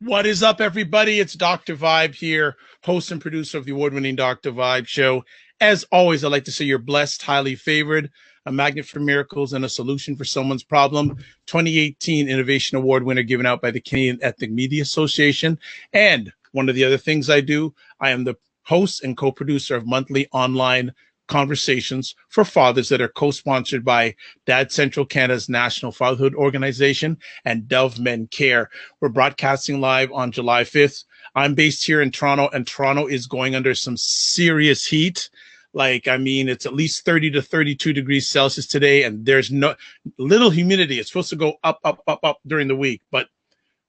What is up, everybody? It's Dr. Vibe here, host and producer of the award-winning Dr. Vibe show. As always, I'd like to say you're blessed, highly favored, a magnet for miracles, and a solution for someone's problem. 2018 Innovation Award winner given out by the Canadian Ethnic Media Association. And one of the other things I do, I am the host and co-producer of monthly online conversations for fathers that are co-sponsored by Dad Central Canada's National Fatherhood Organization and Dove Men Care. We're broadcasting live on July 5th. I'm based here in Toronto, and Toronto is going under some serious heat. It's at least 30 to 32 degrees Celsius today, and there's no little humidity. It's supposed to go up, up, up, up during the week, but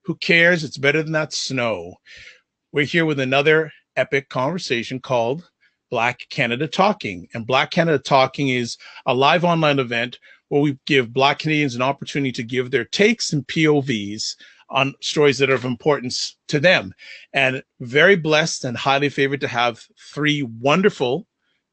who cares? It's better than that snow. We're here with another epic conversation called Black Canada Talking. And Black Canada Talking is a live online event where we give Black Canadians an opportunity to give their takes and POVs on stories that are of importance to them. And very blessed and highly favored to have three wonderful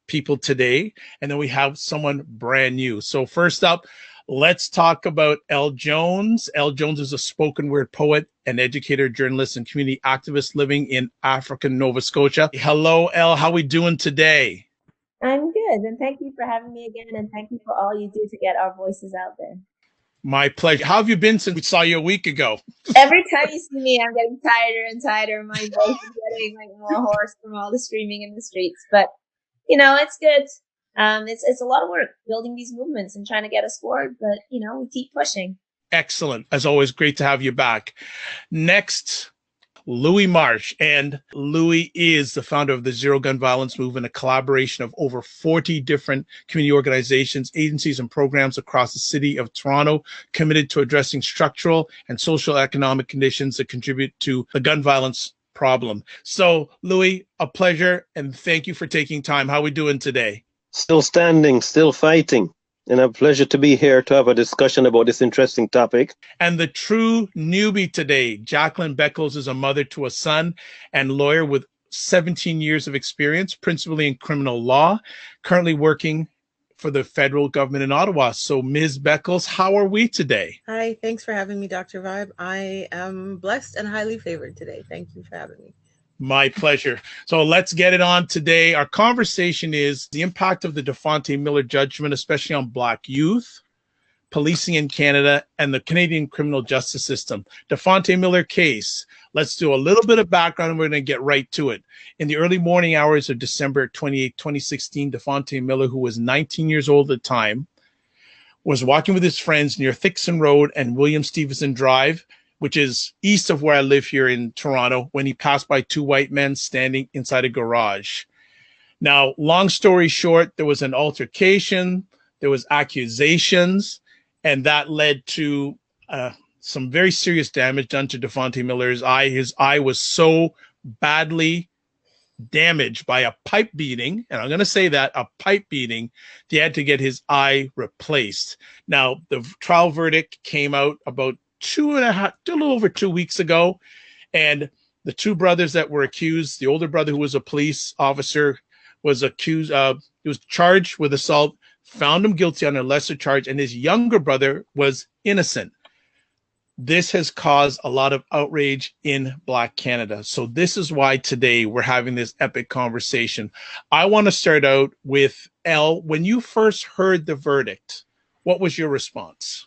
people today. And then we have someone brand new. So first up, let's talk about Elle Jones. Elle Jones is a spoken word poet, an educator, journalist, and community activist living in African Nova Scotia. Hello, Elle. How are we doing today? I'm good, and thank you for having me again, and thank you for all you do to get our voices out there. My pleasure. How have you been since we saw you a week ago? Every time you see me, I'm getting tighter and tighter. My voice is getting more hoarse from all the screaming in the streets. But, it's good. It's a lot of work building these movements and trying to get us forward, but, we keep pushing. Excellent. As always, great to have you back. Next, Louis Marsh. And Louis is the founder of the Zero Gun Violence Movement, a collaboration of over 40 different community organizations, agencies, and programs across the city of Toronto, committed to addressing structural and social economic conditions that contribute to the gun violence problem. So, Louis, a pleasure, and thank you for taking time. How are we doing today? Still standing, still fighting. And a pleasure to be here to have a discussion about this interesting topic. And the true newbie today, Jacqueline Beckles, is a mother to a son and lawyer with 17 years of experience, principally in criminal law, currently working for the federal government in Ottawa. So, Ms. Beckles, how are we today? Hi, thanks for having me, Dr. Vibe. I am blessed and highly favored today. Thank you for having me. My pleasure. So let's get it on today. Our conversation is the impact of the Defonte Miller judgment, especially on Black youth, policing in Canada, and the Canadian criminal justice system. Defonte Miller case. Let's do a little bit of background and we're going to get right to it. In the early morning hours of December 28, 2016, Defonte Miller, who was 19 years old at the time, was walking with his friends near Thixon Road and William Stevenson Drive, which is east of where I live here in Toronto, when he passed by two white men standing inside a garage. Now, long story short, there was an altercation, there was accusations, and that led to some very serious damage done to Defonte Miller's eye. His eye was so badly damaged by a pipe beating, and I'm going to say that, a pipe beating, they had to get his eye replaced. Now, the trial verdict came out about a little over 2 weeks ago, and the two brothers that were accused, the older brother, who was a police officer, was accused he was charged with assault, found him guilty on a lesser charge, and his younger brother was innocent. This has caused a lot of outrage in Black Canada. So this is why today we're having this epic conversation. I want to start out with Elle. When you first heard the verdict, what was your response?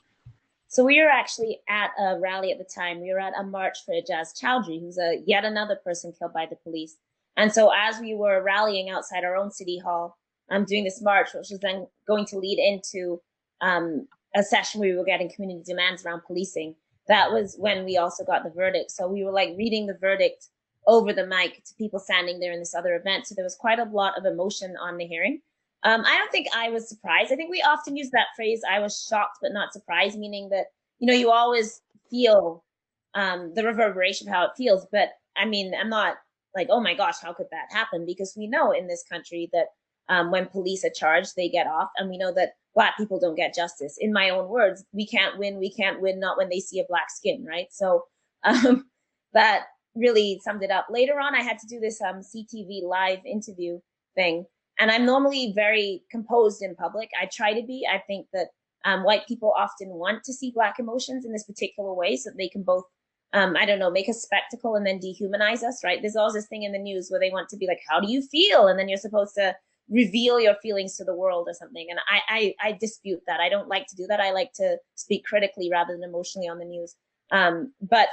So we were actually at a rally at the time. We were at a march for Ijaz Chowdhury, who's yet another person killed by the police. And so as we were rallying outside our own city hall, doing this march, which was then going to lead into a session where we were getting community demands around policing, that was when we also got the verdict. So we were reading the verdict over the mic to people standing there in this other event. So there was quite a lot of emotion on the hearing. I don't think I was surprised. I think we often use that phrase, I was shocked but not surprised, meaning that, you always feel the reverberation of how it feels. But I mean, I'm not like, oh my gosh, how could that happen? Because we know in this country that when police are charged, they get off. And we know that Black people don't get justice. In my own words, we can't win, not when they see a Black skin, right? So that really summed it up. Later on, I had to do this CTV live interview thing. And I'm normally very composed in public. I try to be. I think that white people often want to see Black emotions in this particular way so that they can both I don't know, make a spectacle and then dehumanize us, right? There's always this thing in the news where they want to be like, how do you feel? And then you're supposed to reveal your feelings to the world or something. And I dispute that. I don't like to do that. I like to speak critically rather than emotionally on the news. But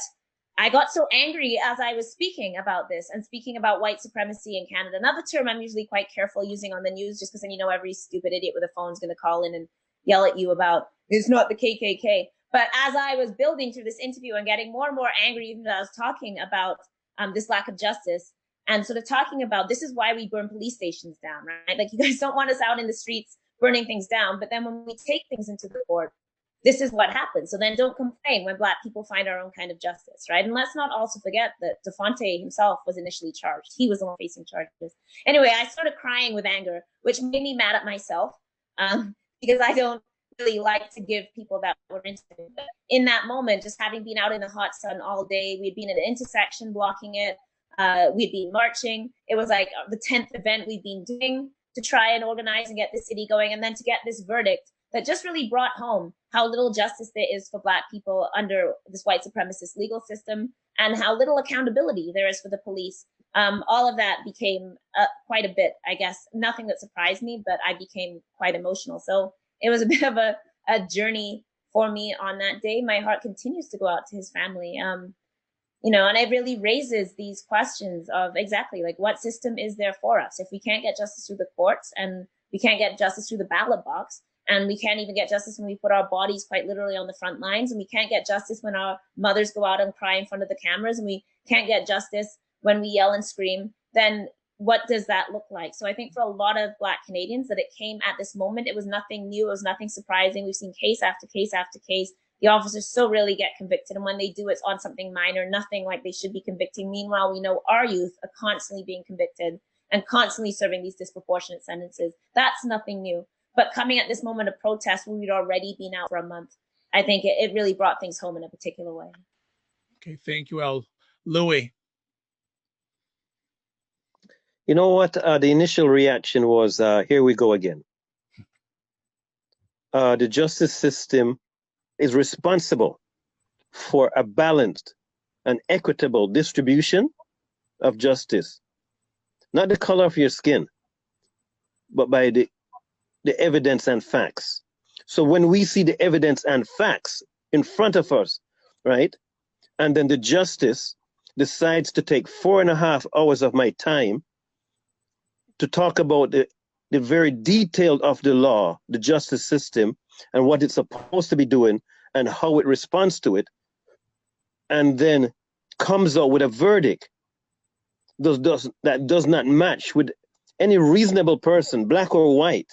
I got so angry as I was speaking about this and speaking about white supremacy in Canada. Another term I'm usually quite careful using on the news, just because then, you know, every stupid idiot with a phone is going to call in and yell at you about, it's not the KKK. But as I was building through this interview and getting more and more angry, even as I was talking about this lack of justice and sort of talking about, this is why we burn police stations down, right? Like, you guys don't want us out in the streets burning things down. But then when we take things into the court, this is what happens. So then don't complain when Black people find our own kind of justice, right? And let's not also forget that Defonte himself was initially charged. He was the one facing charges. Anyway, I started crying with anger, which made me mad at myself because I don't really like to give people that were into it. But in that moment, just having been out in the hot sun all day, we'd been at an intersection blocking it. We'd been marching. It was like the 10th event we'd been doing to try and organize and get the city going. And then to get this verdict that just really brought home how little justice there is for Black people under this white supremacist legal system and how little accountability there is for the police. All of that became quite a bit, I guess, nothing that surprised me, but I became quite emotional. So it was a bit of a journey for me on that day. My heart continues to go out to his family. You know, and it really raises these questions of exactly like what system is there for us? If we can't get justice through the courts and we can't get justice through the ballot box, and we can't even get justice when we put our bodies quite literally on the front lines, and we can't get justice when our mothers go out and cry in front of the cameras, and we can't get justice when we yell and scream, then what does that look like? So I think for a lot of Black Canadians that it came at this moment, it was nothing new, it was nothing surprising. We've seen case after case after case. The officers so rarely get convicted, and when they do, it's on something minor, nothing like they should be convicting. Meanwhile, we know our youth are constantly being convicted and constantly serving these disproportionate sentences. That's nothing new. But coming at this moment of protest when we'd already been out for a month, I think it really brought things home in a particular way. Okay, thank you, El. Louis. You know what? The initial reaction was, here we go again. The justice system is responsible for a balanced and equitable distribution of justice. Not the color of your skin, but by the evidence and facts. So when we see the evidence and facts in front of us, right, and then the justice decides to take 4.5 hours of my time to talk about the very detail of the law, the justice system, and what it's supposed to be doing and how it responds to it, and then comes out with a verdict that does not match with any reasonable person, Black or white.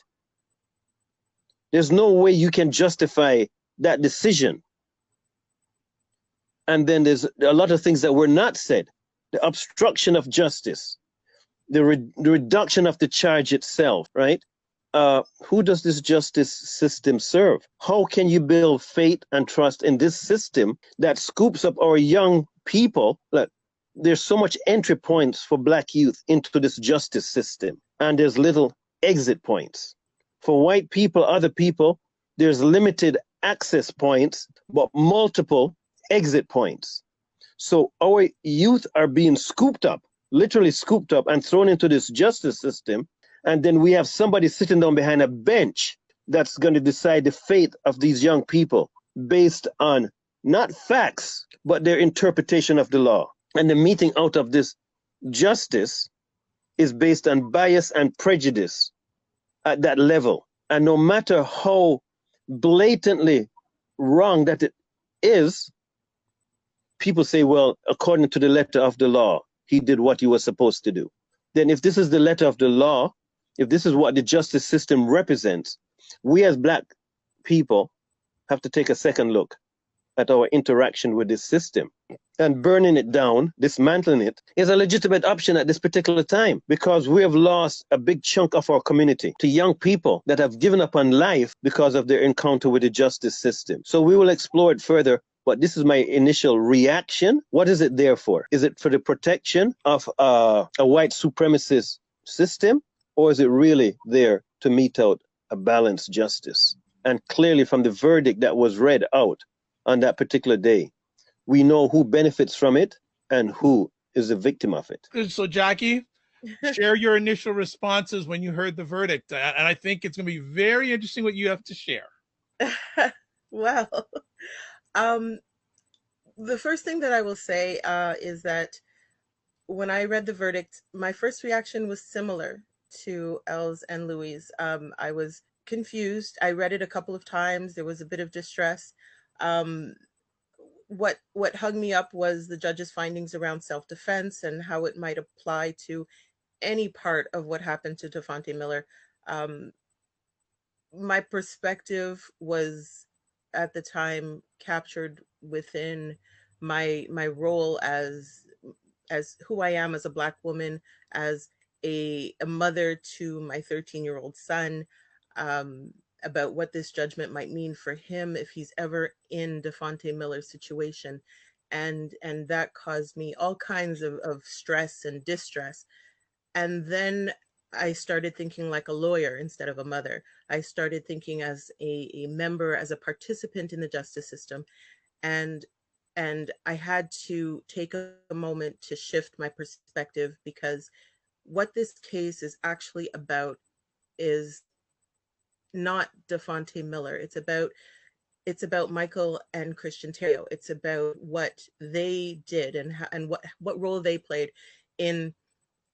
There's no way you can justify that decision. And then there's a lot of things that were not said. The obstruction of justice, the reduction of the charge itself, right? Who does this justice system serve? How can you build faith and trust in this system that scoops up our young people? Look, there's so much entry points for Black youth into this justice system, and there's little exit points. For white people, other people, there's limited access points, but multiple exit points. So our youth are being scooped up, literally scooped up and thrown into this justice system. And then we have somebody sitting down behind a bench that's going to decide the fate of these young people based on not facts, but their interpretation of the law. And the meeting out of this justice is based on bias and prejudice at that level. And no matter how blatantly wrong that it is, people say, well, according to the letter of the law, he did what he was supposed to do. Then if this is the letter of the law, if this is what the justice system represents, we as Black people have to take a second look at our interaction with this system. And burning it down, dismantling it, is a legitimate option at this particular time, because we have lost a big chunk of our community to young people that have given up on life because of their encounter with the justice system. So we will explore it further, but this is my initial reaction. What is it there for? Is it for the protection of a white supremacist system, or is it really there to mete out a balanced justice? And clearly from the verdict that was read out on that particular day, we know who benefits from it and who is the victim of it. So, Jackie, share your initial responses when you heard the verdict. And I think it's going to be very interesting what you have to share. Well, the first thing that I will say is that when I read the verdict, my first reaction was similar to Els and Louis. I was confused. I read it a couple of times. There was a bit of distress. What hung me up was the judge's findings around self-defense and how it might apply to any part of what happened to Defonte Miller. My perspective was at the time captured within my role as who I am as a Black woman, as a mother to my 13-year-old son, about what this judgment might mean for him if he's ever in Defonte Miller's situation. And that caused me all kinds of stress and distress. And then I started thinking like a lawyer instead of a mother. I started thinking as a member, as a participant in the justice system. And I had to take a moment to shift my perspective, because what this case is actually about is not Defonte Miller. It's about Michael and Christian Terrio. It's about what they did and what role they played in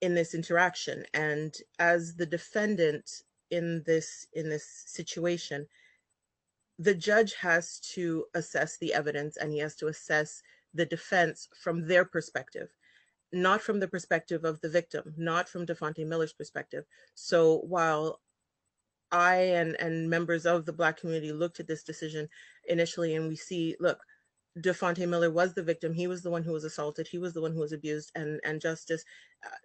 this interaction. And as the defendant in this situation, the judge has to assess the evidence, and he has to assess the defense from their perspective, not from the perspective of the victim, not from Defonte Miller's perspective. So while I and members of the Black community looked at this decision initially and we see, look, Defonte Miller was the victim. He was the one who was assaulted. He was the one who was abused, and justice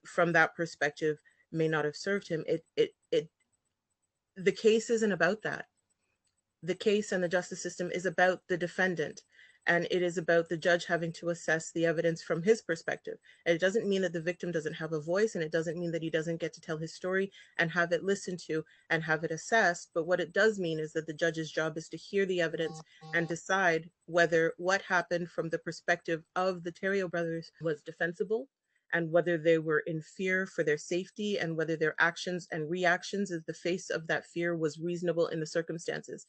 from that perspective may not have served him. The case isn't about that. The case and the justice system is about the defendant, and it is about the judge having to assess the evidence from his perspective. And it doesn't mean that the victim doesn't have a voice, and it doesn't mean that he doesn't get to tell his story and have it listened to and have it assessed. But what it does mean is that the judge's job is to hear the evidence and decide whether what happened from the perspective of the Terrio brothers was defensible, and whether they were in fear for their safety, and whether their actions and reactions in the face of that fear was reasonable in the circumstances.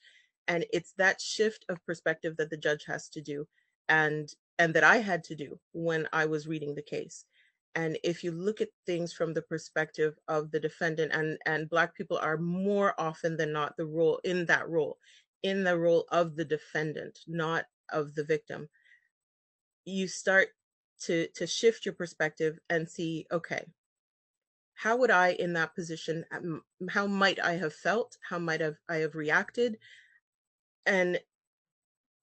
And it's that shift of perspective that the judge has to do, and that I had to do when I was reading the case. And if you look at things from the perspective of the defendant, and Black people are more often than not the role in the role of the defendant, not of the victim, you start to shift your perspective and see, okay, how would I in that position, how might I have felt? How might I have reacted? And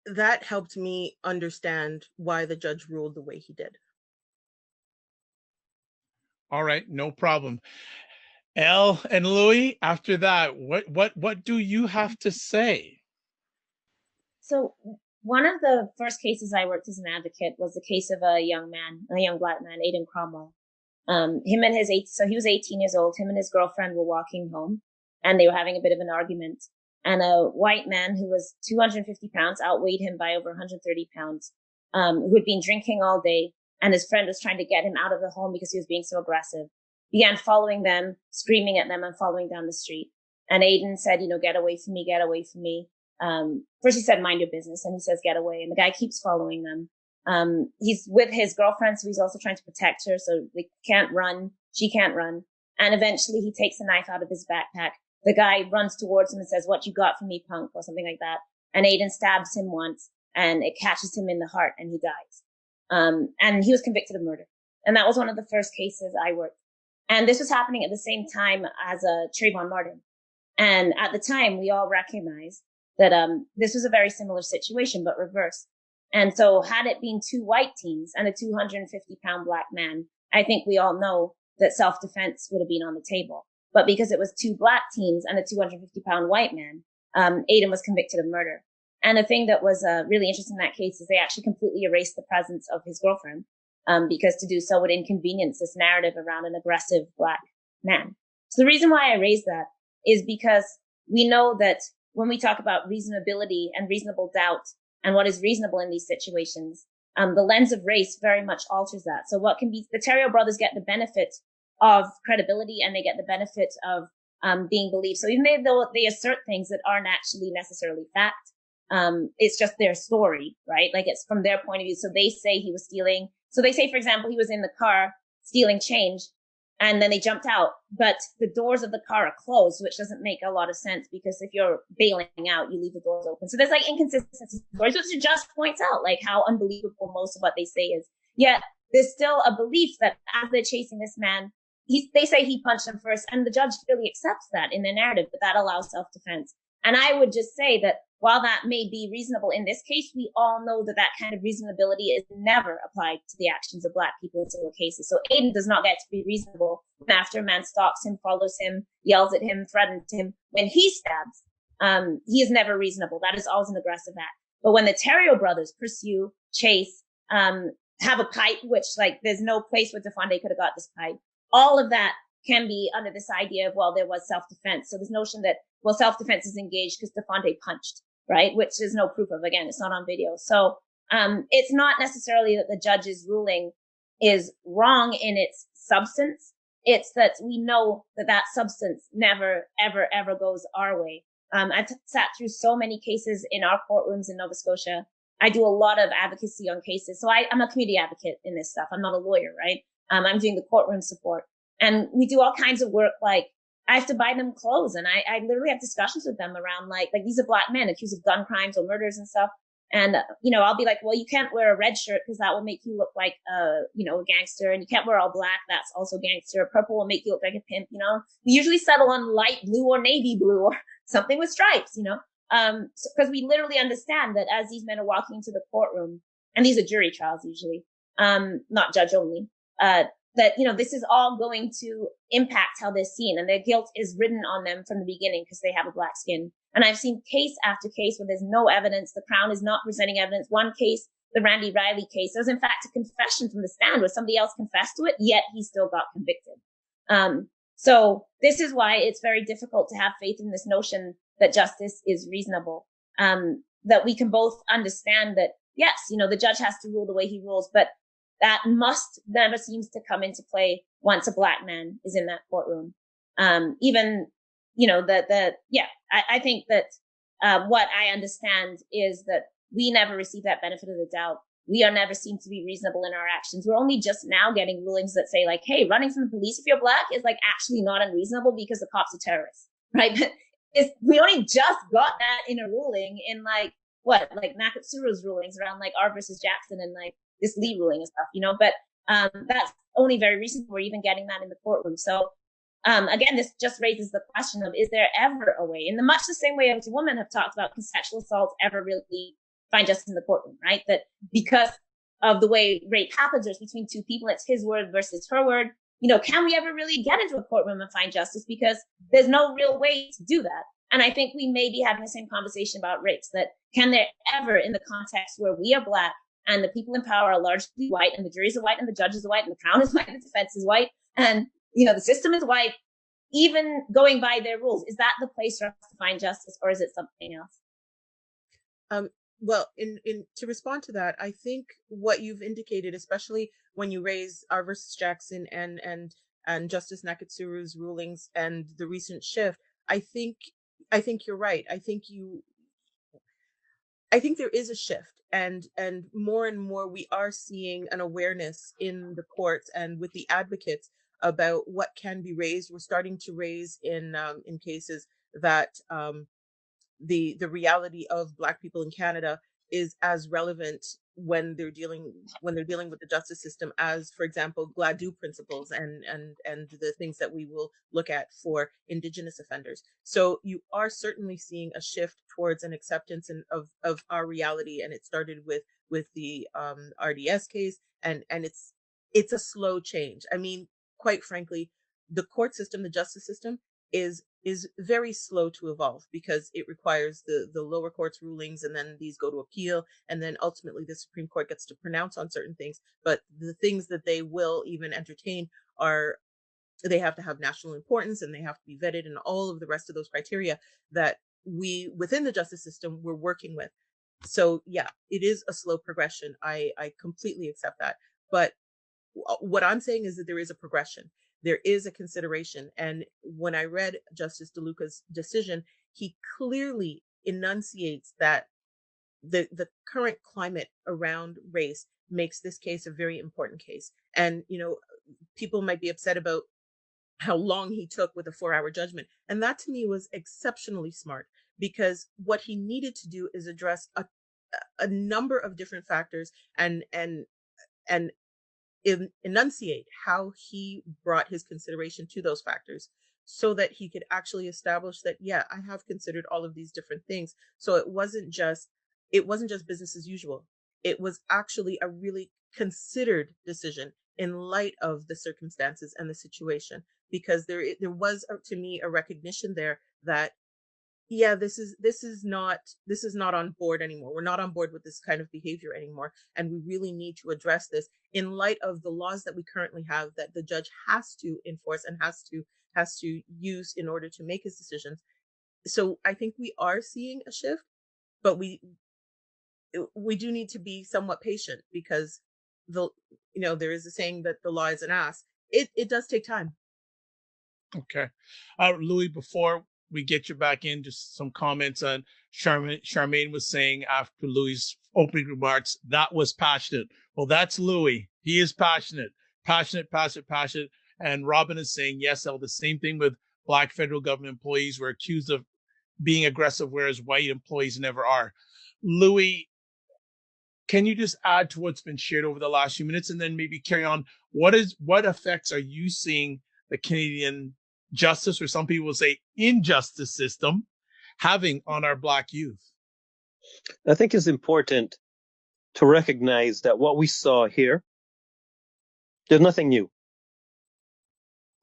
that helped me understand why the judge ruled the way he did. All right, no problem. Elle and Louis, after that, what do you have to say? So one of the first cases I worked as an advocate was the case of a young Black man, Aiden Cromwell. So he was 18 years old. Him and his girlfriend were walking home, and they were having a bit of an argument. And a white man who was 250 pounds outweighed him by over 130 pounds, who had been drinking all day, and his friend was trying to get him out of the home because he was being so aggressive. Began following them, screaming at them, and following down the street. And Aiden said, get away from me, get away from me. First he said, mind your business, and he says, get away. And the guy keeps following them. He's with his girlfriend, so he's also trying to protect her, so they can't run, she can't run. And eventually he takes a knife out of his backpack. The guy runs towards him and says, what you got for me, punk, or something like that. And Aiden stabs him once, and it catches him in the heart, and he dies. And he was convicted of murder. And that was one of the first cases I worked. And this was happening at the same time as Trayvon Martin. And at the time, we all recognized that this was a very similar situation, but reversed. And so had it been two white teens and a 250-pound Black man, I think we all know that self-defense would have been on the table. But because it was two Black teens and a 250-pound white man, Aiden was convicted of murder. And the thing that was really interesting in that case is they actually completely erased the presence of his girlfriend, because to do so would inconvenience this narrative around an aggressive Black man. So the reason why I raise that is because we know that when we talk about reasonability and reasonable doubt and what is reasonable in these situations, the lens of race very much alters that. So what can be, the Terrio brothers get the benefit of credibility and they get the benefit of being believed. So even though they assert things that aren't actually necessarily fact, it's just their story, right? Like it's from their point of view. So they say he was stealing. So they say, for example, he was in the car stealing change and then they jumped out, but the doors of the car are closed, which doesn't make a lot of sense because if you're bailing out, you leave the doors open. So there's like inconsistencies, which just points out like how unbelievable most of what they say is. Yet there's still a belief that as they're chasing this man, they say he punched him first, and the judge really accepts that in the narrative, but that allows self-defense. And I would just say that while that may be reasonable in this case, we all know that that kind of reasonability is never applied to the actions of Black people in similar cases. So Aiden does not get to be reasonable after a man stalks him, follows him, yells at him, threatens him. When he stabs, he is never reasonable. That is always an aggressive act. But when the Terrio brothers pursue, chase, have a pipe, which like there's no place where Defonte could have got this pipe. All of that can be under this idea of, well, there was self-defense. So this notion that, well, self-defense is engaged because Defonte punched, right? Which there's no proof of. Again, it's not on video. So it's not necessarily that the judge's ruling is wrong in its substance. It's that we know that that substance never, ever, ever goes our way. I've sat through so many cases in our courtrooms in Nova Scotia. I do a lot of advocacy on cases. So I'm a community advocate in this stuff. I'm not a lawyer, right? I'm doing the courtroom support. And we do all kinds of work, like I have to buy them clothes. And I literally have discussions with them around like these are Black men accused of gun crimes or murders and stuff. And, I'll be like, well, you can't wear a red shirt because that will make you look like, a gangster. And you can't wear all black. That's also gangster. Purple will make you look like a pimp, We usually settle on light blue or navy blue or something with stripes, because we literally understand that as these men are walking into the courtroom, and these are jury trials usually, not judge only, that, this is all going to impact how they're seen, and their guilt is written on them from the beginning because they have a Black skin. And I've seen case after case where there's no evidence. The Crown is not presenting evidence. One case, the Randy Riley case, there's in fact a confession from the stand where somebody else confessed to it, yet he still got convicted. So this is why it's very difficult to have faith in this notion that justice is reasonable. That we can both understand that, yes, the judge has to rule the way he rules, but that must never seems to come into play once a Black man is in that courtroom. I think that what I understand is that we never receive that benefit of the doubt. We are never seen to be reasonable in our actions. We're only just now getting rulings that say like, hey, running from the police if you're Black is like actually not unreasonable because the cops are terrorists, right? We only just got that in a ruling in like Nakatsuru's rulings around like R versus Jackson and like this Lee ruling and stuff, but that's only very recent we're even getting that in the courtroom. So again, this just raises the question of, is there ever a way, in much the same way as women have talked about, can sexual assault ever really find justice in the courtroom, right? That because of the way rape happens, there's between two people, it's his word versus her word. Can we ever really get into a courtroom and find justice? Because there's no real way to do that. And I think we may be having the same conversation about rapes, that can there ever, in the context where we are Black and the people in power are largely white and the juries are white and the judges are white and the Crown is white and the defense is white and, the system is white, even going by their rules, is that the place for us to find justice, or is it something else? Well, in to respond to that, I think what you've indicated, especially when you raise R versus Jackson and Justice Nakatsuru's rulings and the recent shift, I think you're right. I think there is a shift, and more we are seeing an awareness in the courts and with the advocates about what can be raised. We're starting to raise in cases that the reality of Black people in Canada is as relevant when they're dealing with the justice system as, for example, Gladue principles and the things that we will look at for Indigenous offenders. So you are certainly seeing a shift towards an acceptance of our reality, and it started with the RDS case, and it's a slow change. I mean, quite frankly, the court system, the justice system is very slow to evolve because it requires the lower court's rulings, and then these go to appeal, and then ultimately the Supreme Court gets to pronounce on certain things. But the things that they will even entertain they have to have national importance, and they have to be vetted, and all of the rest of those criteria that we within the justice system we're working with. So yeah, it is a slow progression. I completely accept that. But what I'm saying is that there is a progression. There is a consideration. And when I read Justice DeLuca's decision, he clearly enunciates that the current climate around race makes this case a very important case. And, people might be upset about how long he took with a 4-hour judgment. And that to me was exceptionally smart, because what he needed to do is address a number of different factors and enunciate how he brought his consideration to those factors, so that he could actually establish that, yeah, I have considered all of these different things. So it wasn't just business as usual. It was actually a really considered decision in light of the circumstances and the situation, because there was, to me, a recognition there that, yeah, this is not on board anymore. We're not on board with this kind of behavior anymore, and we really need to address this in light of the laws that we currently have, that the judge has to enforce and has to use in order to make his decisions. So I think we are seeing a shift, but we do need to be somewhat patient, because there is a saying that the law is an ass. It does take time. Okay. Louis, before we get you back in, just some comments on Charmaine was saying after Louis' opening remarks, that was passionate. Well, that's Louis. He is passionate. And Robin is saying, yes, the same thing with Black federal government employees were accused of being aggressive, whereas white employees never are. Louis, can you just add to what's been shared over the last few minutes, and then maybe carry on? What effects are you seeing the Canadian justice, or some people will say injustice system, having on our Black youth? I think it's important to recognize that what we saw here, there's nothing new.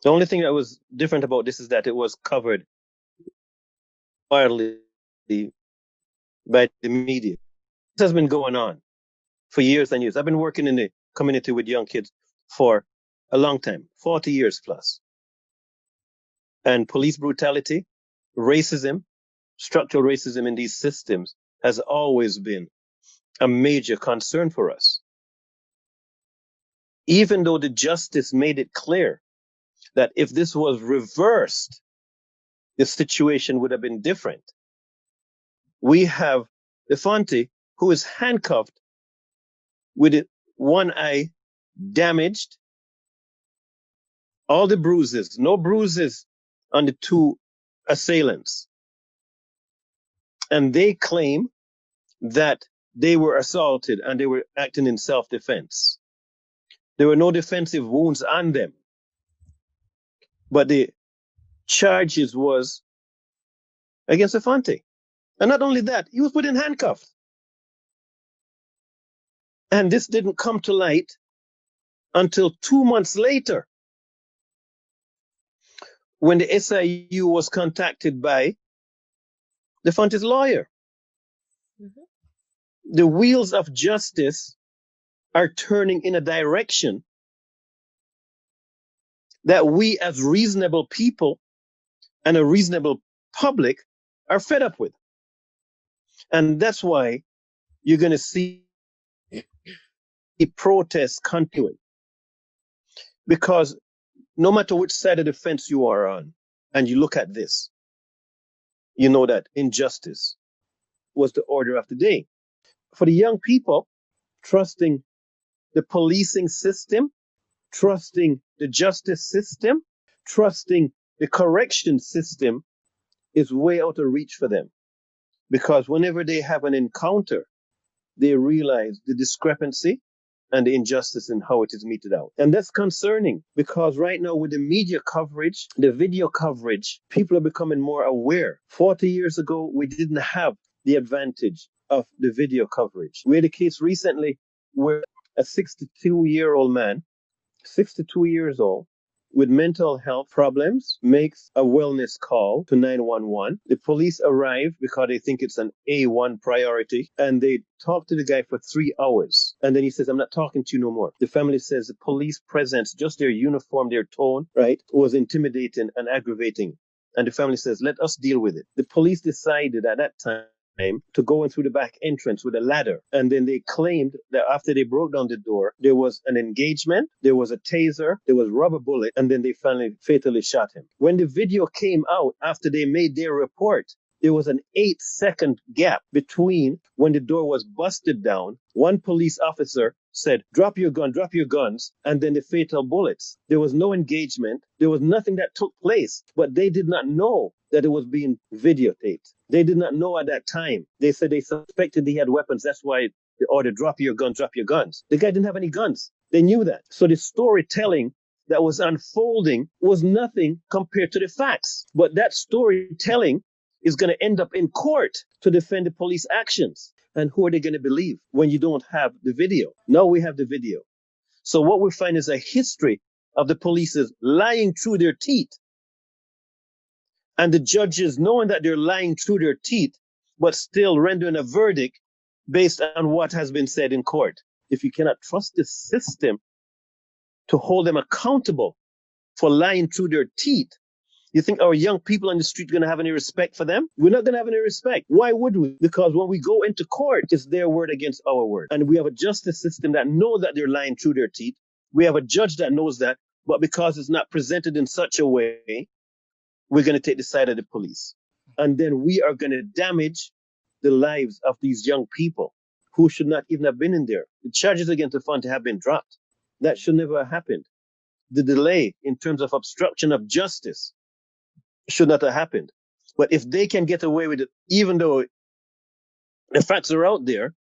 The only thing that was different about this is that it was covered widely by the media. This has been going on for years and years. I've been working in the community with young kids for a long time, 40 years plus. And police brutality, racism, structural racism in these systems has always been a major concern for us. Even though the justice made it clear that if this was reversed, the situation would have been different. We have Defonte, who is handcuffed with one eye damaged, all the bruises, no bruises on the two assailants. And they claim that they were assaulted and they were acting in self-defense. There were no defensive wounds on them. But the charges was against Defonte. And not only that, he was put in handcuffs. And this didn't come to light until 2 months later, when the SIU was contacted by Defonte's lawyer. Mm-hmm. The wheels of justice are turning in a direction that we as reasonable people and a reasonable public are fed up with. And that's why you're going to see the protests continuing. Because no matter which side of the fence you are on, and you look at this, you know that injustice was the order of the day. For the young people, trusting the policing system, trusting the justice system, trusting the correction system is way out of reach for them. Because whenever they have an encounter, they realize the discrepancy and the injustice in how it is meted out. And that's concerning, because right now with the media coverage, the video coverage, people are becoming more aware. 40 years ago, we didn't have the advantage of the video coverage. We had a case recently where a 62-year-old man, 62 years old, with mental health problems, makes a wellness call to 911. The police arrive because they think it's an A1 priority, and they talk to the guy for 3 hours. And then he says, I'm not talking to you no more. The family says the police presence, just their uniform, their tone, right, was intimidating and aggravating. And the family says, let us deal with it. The police decided at that time to go in through the back entrance with a ladder. And then they claimed that after they broke down the door, there was an engagement, there was a taser, there was rubber bullet, and then they finally fatally shot him. When the video came out after they made their report, there was an 8-second gap between when the door was busted down. One police officer said, drop your guns, and then the fatal bullets. There was no engagement. There was nothing that took place, but they did not know that it was being videotaped. They did not know at that time. They said they suspected he had weapons. That's why they ordered, drop your guns. The guy didn't have any guns. They knew that. So the storytelling that was unfolding was nothing compared to the facts. But that storytelling is going to end up in court to defend the police actions. And who are they going to believe when you don't have the video? Now we have the video. So what we find is a history of the police lying through their teeth. And the judges knowing that they're lying through their teeth, but still rendering a verdict based on what has been said in court. If you cannot trust the system to hold them accountable for lying through their teeth, you think our young people on the street are going to have any respect for them? We're not going to have any respect. Why would we? Because when we go into court, it's their word against our word. And we have a justice system that knows that they're lying through their teeth. We have a judge that knows that, but because it's not presented in such a way, we're going to take the side of the police. And then we are going to damage the lives of these young people who should not even have been in there. The charges against Defonte have been dropped. That should never have happened. The delay in terms of obstruction of justice should not have happened. But if they can get away with it, even though the facts are out there,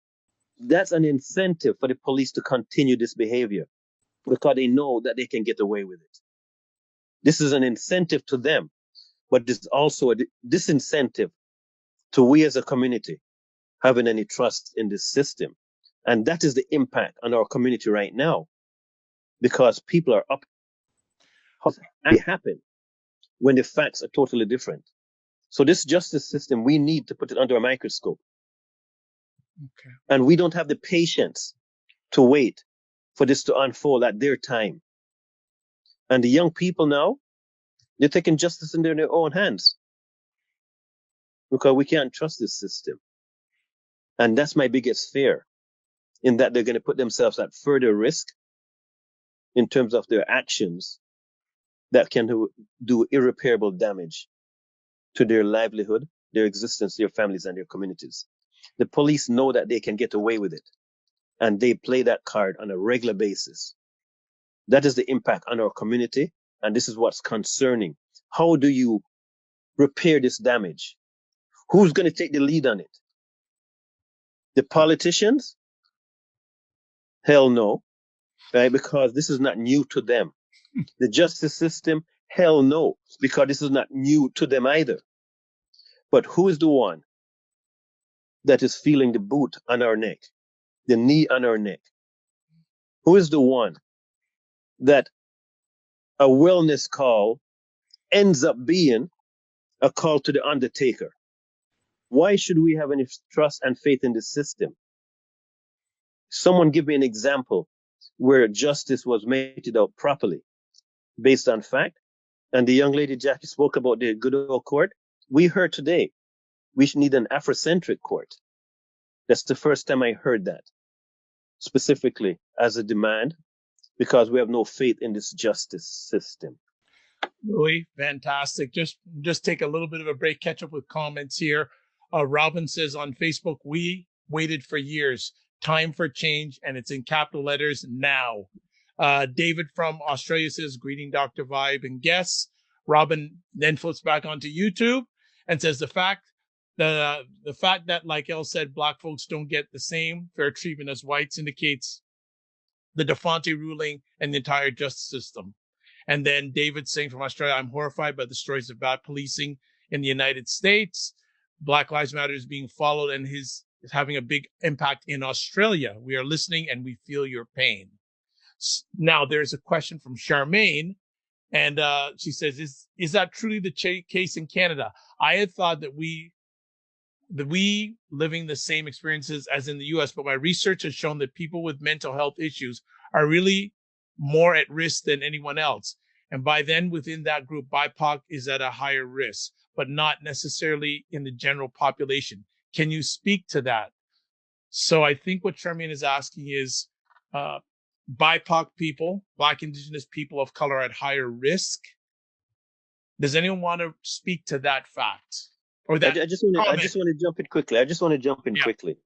that's an incentive for the police to continue this behavior because they know that they can get away with it. This is an incentive to them, but it's also a disincentive to we as a community having any trust in this system. And that is the impact on our community right now because people are up. How it happen when the facts are totally different? So this justice system, we need to put it under a microscope. Okay. And we don't have the patience to wait for this to unfold at their time. And the young people now, they're taking justice in their own hands because we can't trust this system. And that's my biggest fear, in that they're going to put themselves at further risk in terms of their actions that can do irreparable damage to their livelihood, their existence, their families, and their communities. The police know that they can get away with it, and they play that card on a regular basis. That is the impact on our community, and this is what's concerning. How do you repair this damage? Who's going to take the lead on it? The politicians? Hell no, right? Because this is not new to them. The justice system? Hell no, because this is not new to them either. But who is the one that is feeling the boot on our neck, the knee on our neck? Who is the one that a wellness call ends up being a call to the undertaker? Why should we have any trust and faith in the system? Someone give me an example where justice was meted out properly based on fact. And the young lady Jackie spoke about the good old court. We heard today we should need an Afrocentric court. That's the first time I heard that specifically as a demand, because we have no faith in this justice system. Really fantastic. Just take a little bit of a break, catch up with comments here. Robin says on Facebook, we waited for years. Time for change, and it's in capital letters now. David from Australia says, greeting Dr. Vibe and guests. Robin then flips back onto YouTube and says the fact that, like Elle said, Black folks don't get the same fair treatment as whites indicates the Defonte ruling and the entire justice system. And then David saying from Australia, I'm horrified by the stories of bad policing in the United States. Black Lives Matter is being followed and is having a big impact in Australia. We are listening and we feel your pain. Now, there's a question from Charmaine, and she says, is that truly the case in Canada? I had thought that we living the same experiences as in the US, but my research has shown that people with mental health issues are really more at risk than anyone else. And by then, within that group, BIPOC is at a higher risk, but not necessarily in the general population. Can you speak to that? So I think what Charmaine is asking is, BIPOC people, Black, Indigenous people of color at higher risk. Does anyone want to speak to that fact or that I just want to jump in quickly. Yeah. Quickly.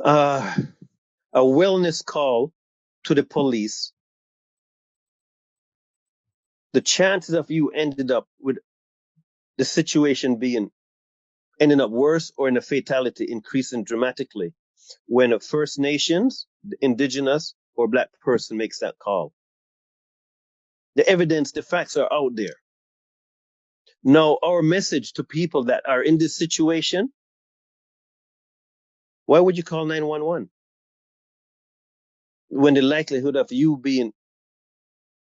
A wellness call to the police. The chances of you ended up with the situation ending up worse or in a fatality increasing dramatically when a First Nations, the Indigenous, or Black person makes that call. The evidence, the facts are out there. Now, our message to people that are in this situation, why would you call 911? When the likelihood of you being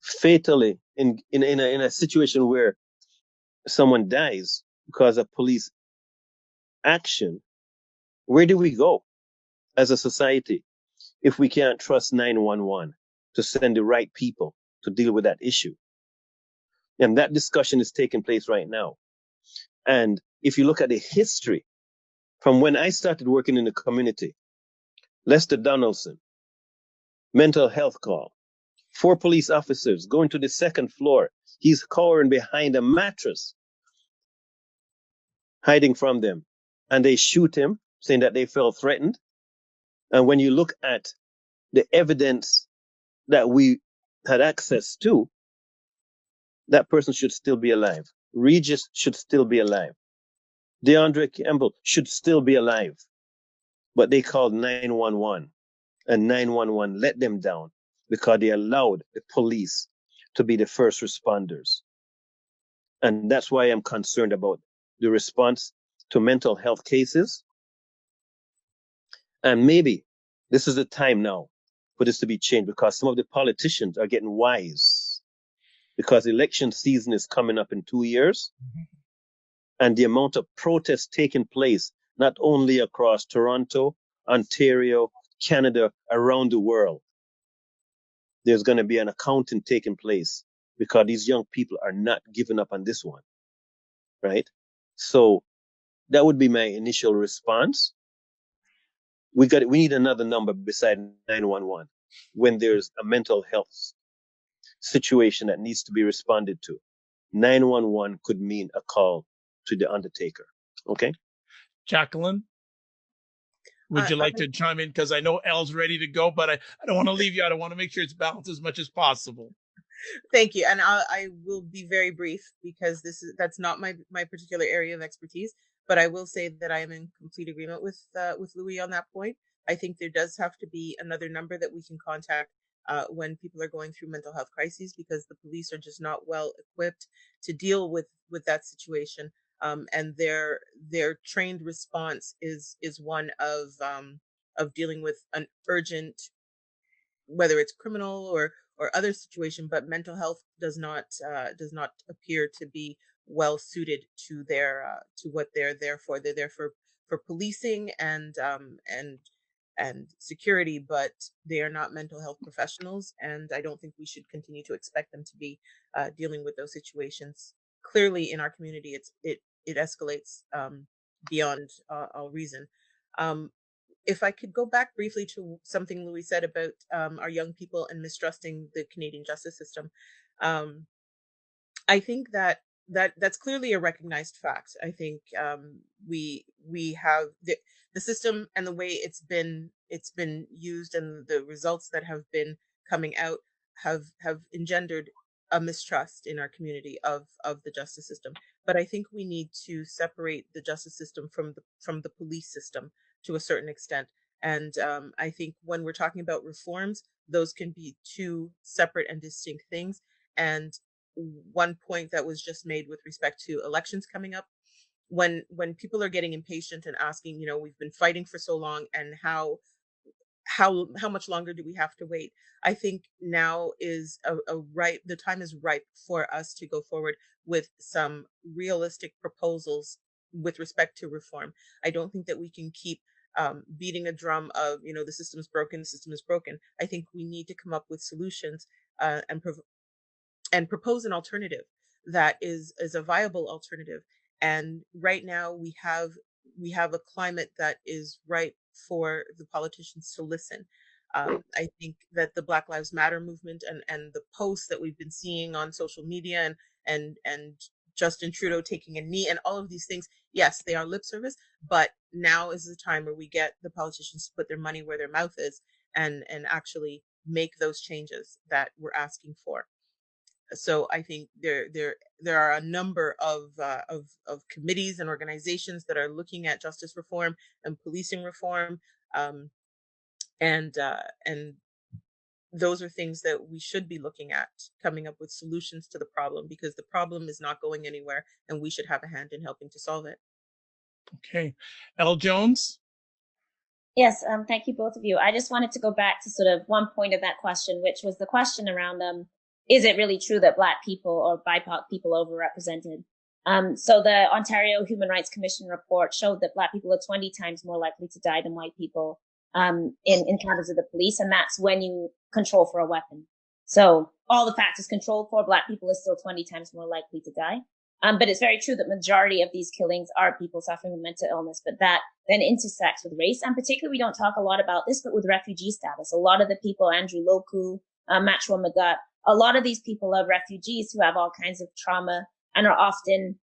fatally in a situation where someone dies because of police action, where do we go as a society if we can't trust 911 to send the right people to deal with that issue? And that discussion is taking place right now. And if you look at the history from when I started working in the community, Lester Donaldson, mental health call, 4 police officers going to the 2nd floor. He's cowering behind a mattress, hiding from them. And they shoot him, saying that they felt threatened. And when you look at the evidence that we had access to, that person should still be alive. Regis should still be alive. DeAndre Campbell should still be alive. But they called 911, and 911 let them down because they allowed the police to be the first responders. And that's why I'm concerned about the response to mental health cases. And maybe this is the time now for this to be changed, because some of the politicians are getting wise, because election season is coming up in 2 years. Mm-hmm. And the amount of protests taking place, not only across Toronto, Ontario, Canada, around the world, there's going to be an accounting taking place because these young people are not giving up on this one, right? So that would be my initial response. We need another number beside 911 when there's a mental health situation that needs to be responded to. 911 could mean a call to the undertaker. Okay. Jacqueline, would you like to chime in? Because I know Elle's ready to go, but I don't want to leave you. I don't want to make sure it's balanced as much as possible. Thank you. And I will be very brief because that's not my particular area of expertise, but I will say that I am in complete agreement with Louis on that point. I think there does have to be another number that we can contact when people are going through mental health crises, because the police are just not well equipped to deal with that situation. And their trained response is one of dealing with an urgent, whether it's criminal or other situation, but mental health does not appear to be well suited to to what they're there for. They're there for policing and security, but they are not mental health professionals, and I don't think we should continue to expect them to be dealing with those situations. Clearly, in our community, it escalates beyond all reason. If I could go back briefly to something Louis said about our young people and mistrusting the Canadian justice system, I think that's clearly a recognized fact. I think we have the system and the way it's been used, and the results that have been coming out have engendered a mistrust in our community of the justice system. But I think we need to separate the justice system from the police system to a certain extent. And I think when we're talking about reforms, those can be two separate and distinct things. And one point that was just made with respect to elections coming up, when people are getting impatient and asking, we've been fighting for so long, and how much longer do we have to wait? I think now is the time is ripe for us to go forward with some realistic proposals with respect to reform. I don't think that we can keep beating a drum of, the system is broken, the system is broken. I think we need to come up with solutions and propose an alternative that is a viable alternative. And right now we we have a climate that is ripe for the politicians to listen. I think that the Black Lives Matter movement and the posts that we've been seeing on social media and Justin Trudeau taking a knee and all of these things, yes, they are lip service, but now is the time where we get the politicians to put their money where their mouth is and actually make those changes that we're asking for. So I think there are a number of committees and organizations that are looking at justice reform and policing reform, and those are things that we should be looking at, coming up with solutions to the problem, because the problem is not going anywhere, and we should have a hand in helping to solve it. Okay, Elle Jones. Yes, thank you both of you. I just wanted to go back to sort of one point of that question, which was the question around is it really true that Black people or BIPOC people are overrepresented? So the Ontario Human Rights Commission report showed that Black people are 20 times more likely to die than white people in encounters with the police, and that's when you control for a weapon. So all the factors controlled for, Black people are still 20 times more likely to die. But it's very true that majority of these killings are people suffering with mental illness, but that then intersects with race. And particularly, we don't talk a lot about this, but with refugee status, a lot of the people, Andrew Loku, Matchwa Magat, a lot of these people are refugees who have all kinds of trauma and are often,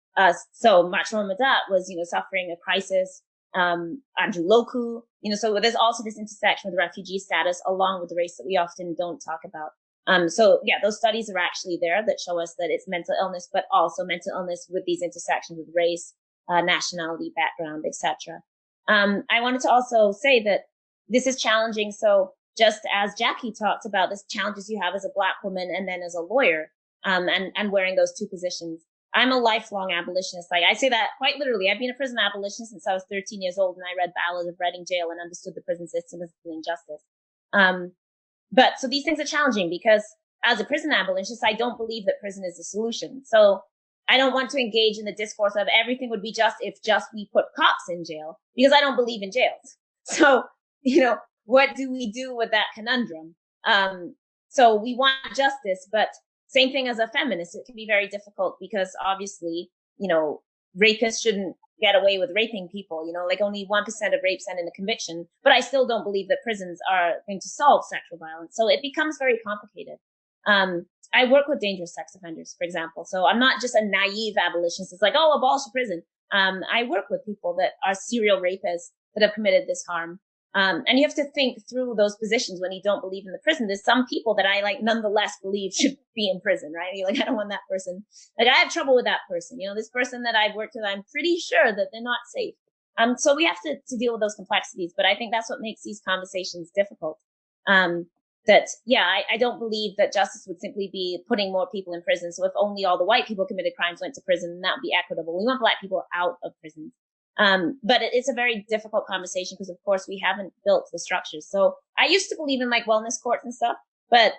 so Matchwa Magat was, suffering a crisis. Andrew Loku, so there's also this intersection with refugee status along with the race that we often don't talk about. So yeah, those studies are actually there that show us that it's mental illness, but also mental illness with these intersections with race, nationality, background, etc. I wanted to also say that this is challenging. So just as Jackie talked about the challenges you have as a Black woman and then as a lawyer, and wearing those two positions. I'm a lifelong abolitionist. Like I say that quite literally. I've been a prison abolitionist since I was 13 years old, and I read Ballad of Reading Jail and understood the prison system as an injustice. But so these things are challenging because as a prison abolitionist, I don't believe that prison is the solution. So I don't want to engage in the discourse of everything would be just if just we put cops in jail, because I don't believe in jails. So, what do we do with that conundrum? So we want justice, but same thing as a feminist, it can be very difficult because obviously, rapists shouldn't get away with raping people, like only 1% of rapes end in a conviction, but I still don't believe that prisons are going to solve sexual violence. So it becomes very complicated. I work with dangerous sex offenders, for example. So I'm not just a naive abolitionist. It's like, oh, abolish prison. I work with people that are serial rapists that have committed this harm. And you have to think through those positions when you don't believe in the prison. There's some people that I nonetheless believe should be in prison, right? You're like, I don't want that person. I have trouble with that person. This person that I've worked with, I'm pretty sure that they're not safe. So we have to deal with those complexities, but I think that's what makes these conversations difficult. I don't believe that justice would simply be putting more people in prison. So if only all the white people committed crimes went to prison, that would be equitable. We want Black people out of prison. But it's a very difficult conversation because of course we haven't built the structures. So I used to believe in wellness courts and stuff, but,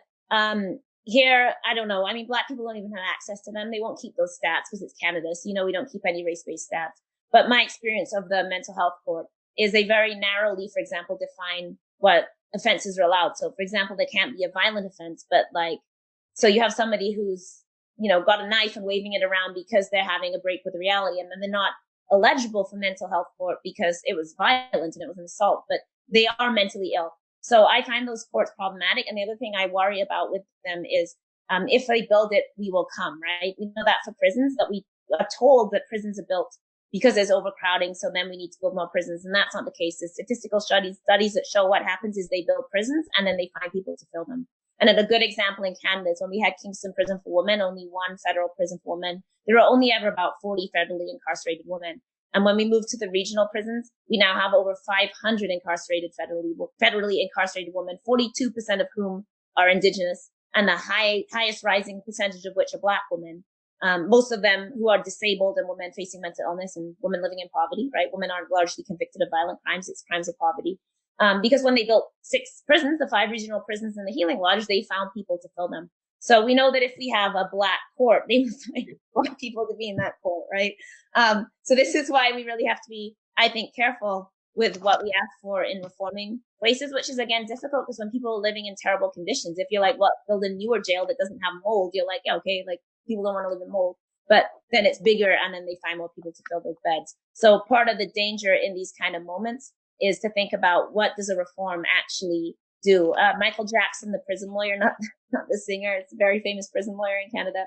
here, I don't know. I mean, Black people don't even have access to them. They won't keep those stats because it's Canada. So, we don't keep any race-based stats. But my experience of the mental health court is they very narrowly, for example, define what offenses are allowed. So for example, they can't be a violent offense, but so you have somebody who's, got a knife and waving it around because they're having a break with reality, and then they're not eligible for mental health court because it was violent and it was an assault, but they are mentally ill. So I find those courts problematic. And the other thing I worry about with them is, if they build it, we will come, right? We know that for prisons, that we are told that prisons are built because there's overcrowding. So then we need to build more prisons. And that's not the case. There's statistical studies that show what happens is they build prisons and then they find people to fill them. And a good example in Canada is when we had Kingston Prison for Women, only one federal prison for women. There are only ever about 40 federally incarcerated women. And when we moved to the regional prisons, we now have over 500 federally incarcerated women, 42% of whom are Indigenous, and the highest rising percentage of which are Black women. Most of them who are disabled and women facing mental illness and women living in poverty, right? Women aren't largely convicted of violent crimes. It's crimes of poverty. Because when they built 6 prisons, the 5 regional prisons and the Healing Lodge, they found people to fill them. So we know that if we have a Black court, they would find Black people to be in that court, right? So this is why we really have to be, I think, careful with what we ask for in reforming places, which is again difficult because when people are living in terrible conditions, if you're build a newer jail that doesn't have mold, you're okay, people don't want to live in mold. but then it's bigger and then they find more people to fill those beds. So part of the danger in these kind of moments is to think about what does a reform actually do. Michael Jackson, the prison lawyer, not the singer, it's a very famous prison lawyer in Canada.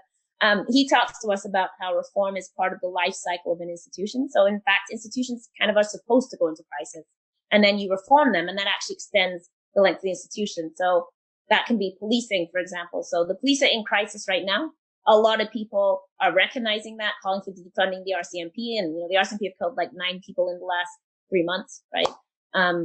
He talks to us about how reform is part of the life cycle of an institution. So in fact, institutions kind of are supposed to go into crisis, and then you reform them, and that actually extends the length of the institution. So that can be policing, for example. So the police are in crisis right now. A lot of people are recognizing that, calling for defunding the RCMP, and the RCMP have killed like 9 people in the last 3 months, right?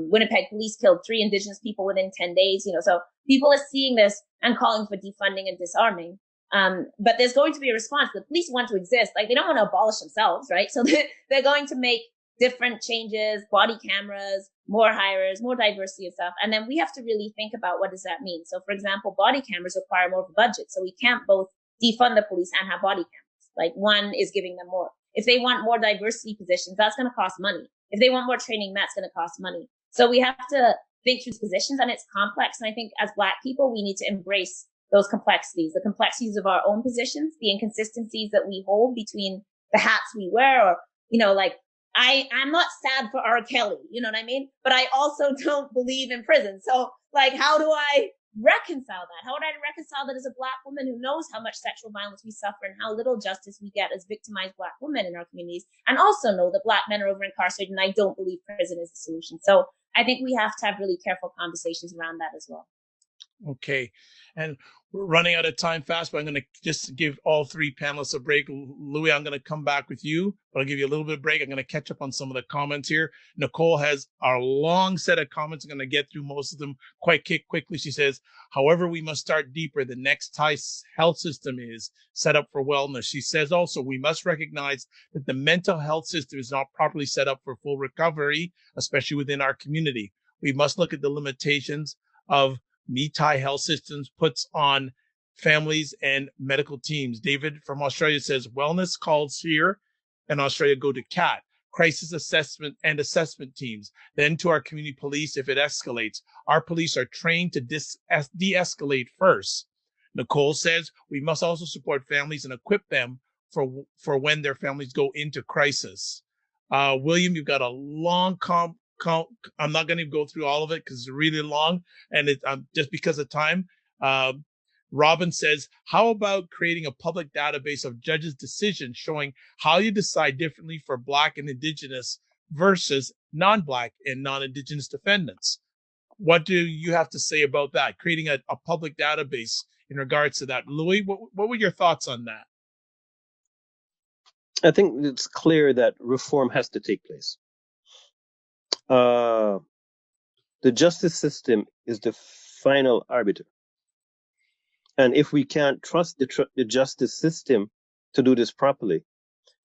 Winnipeg police killed 3 Indigenous people within 10 days, so people are seeing this and calling for defunding and disarming. But there's going to be a response. The police want to exist. Like, they don't want to abolish themselves, right? So they're going to make different changes, body cameras, more hires, more diversity and stuff. And then we have to really think about, what does that mean? So for example, body cameras require more of a budget. So we can't both defund the police and have body cameras. Like, one is giving them more. If they want more diversity positions, that's going to cost money. If they want more training, that's going to cost money. So we have to think through positions, and it's complex. And I think as Black people, we need to embrace those complexities, the complexities of our own positions, the inconsistencies that we hold between the hats we wear, or, like, I'm not sad for R. Kelly, you know what I mean? But I also don't believe in prison. So like, how do I reconcile that? How would I reconcile that as a Black woman who knows how much sexual violence we suffer and how little justice we get as victimized Black women in our communities, and also know that Black men are over incarcerated, and I don't believe prison is the solution. So I think we have to have really careful conversations around that as well. Okay. And we're running out of time fast, but I'm going to just give all 3 panelists a break. Louis, I'm going to come back with you, but I'll give you a little bit of break. I'm going to catch up on some of the comments here. Nicole has a long set of comments. I'm going to get through most of them quite quickly. She says, however, we must start deeper. The next health system is set up for wellness. She says also, we must recognize that the mental health system is not properly set up for full recovery, especially within our community. We must look at the limitations of Thai health systems puts on families and medical teams. David from Australia says, wellness calls here in Australia go to CAT, crisis assessment and assessment teams, then to our community police if it escalates. Our police are trained to de-escalate first. Nicole says, we must also support families and equip them for when their families go into crisis. William, you've got a long I'm not going to go through all of it because it's really long, and it's just because of time. Robin says, how about creating a public database of judges' decisions showing how you decide differently for Black and Indigenous versus non-Black and non-Indigenous defendants? What do you have to say about that? Creating a public database in regards to that. Louis, what were your thoughts on that? I think it's clear that reform has to take place. The justice system is the final arbiter. And if we can't trust the justice system to do this properly,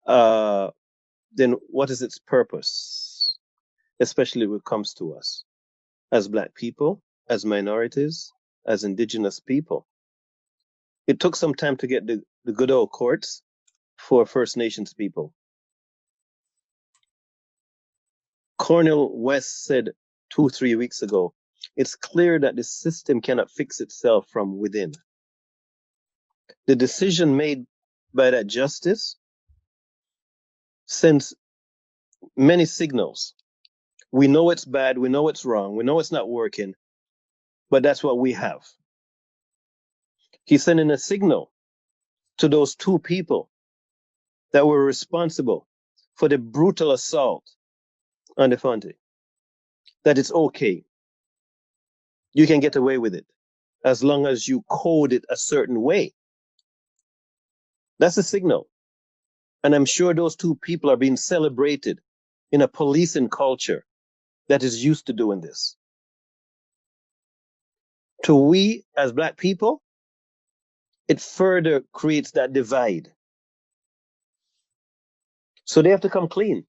then what is its purpose? Especially when it comes to us as Black people, as minorities, as Indigenous people. It took some time to get the good old courts for First Nations people. Cornel West said 2-3 weeks ago, it's clear that the system cannot fix itself from within. The decision made by that justice sends many signals. We know it's bad, we know it's wrong, we know it's not working, but that's what we have. He's sending a signal to those 2 people that were responsible for the brutal assault on Defonte, that it's okay. You can get away with it as long as you code it a certain way. That's a signal. And I'm sure those 2 people are being celebrated in a policing culture that is used to doing this. To we as Black people, it further creates that divide. So they have to come clean.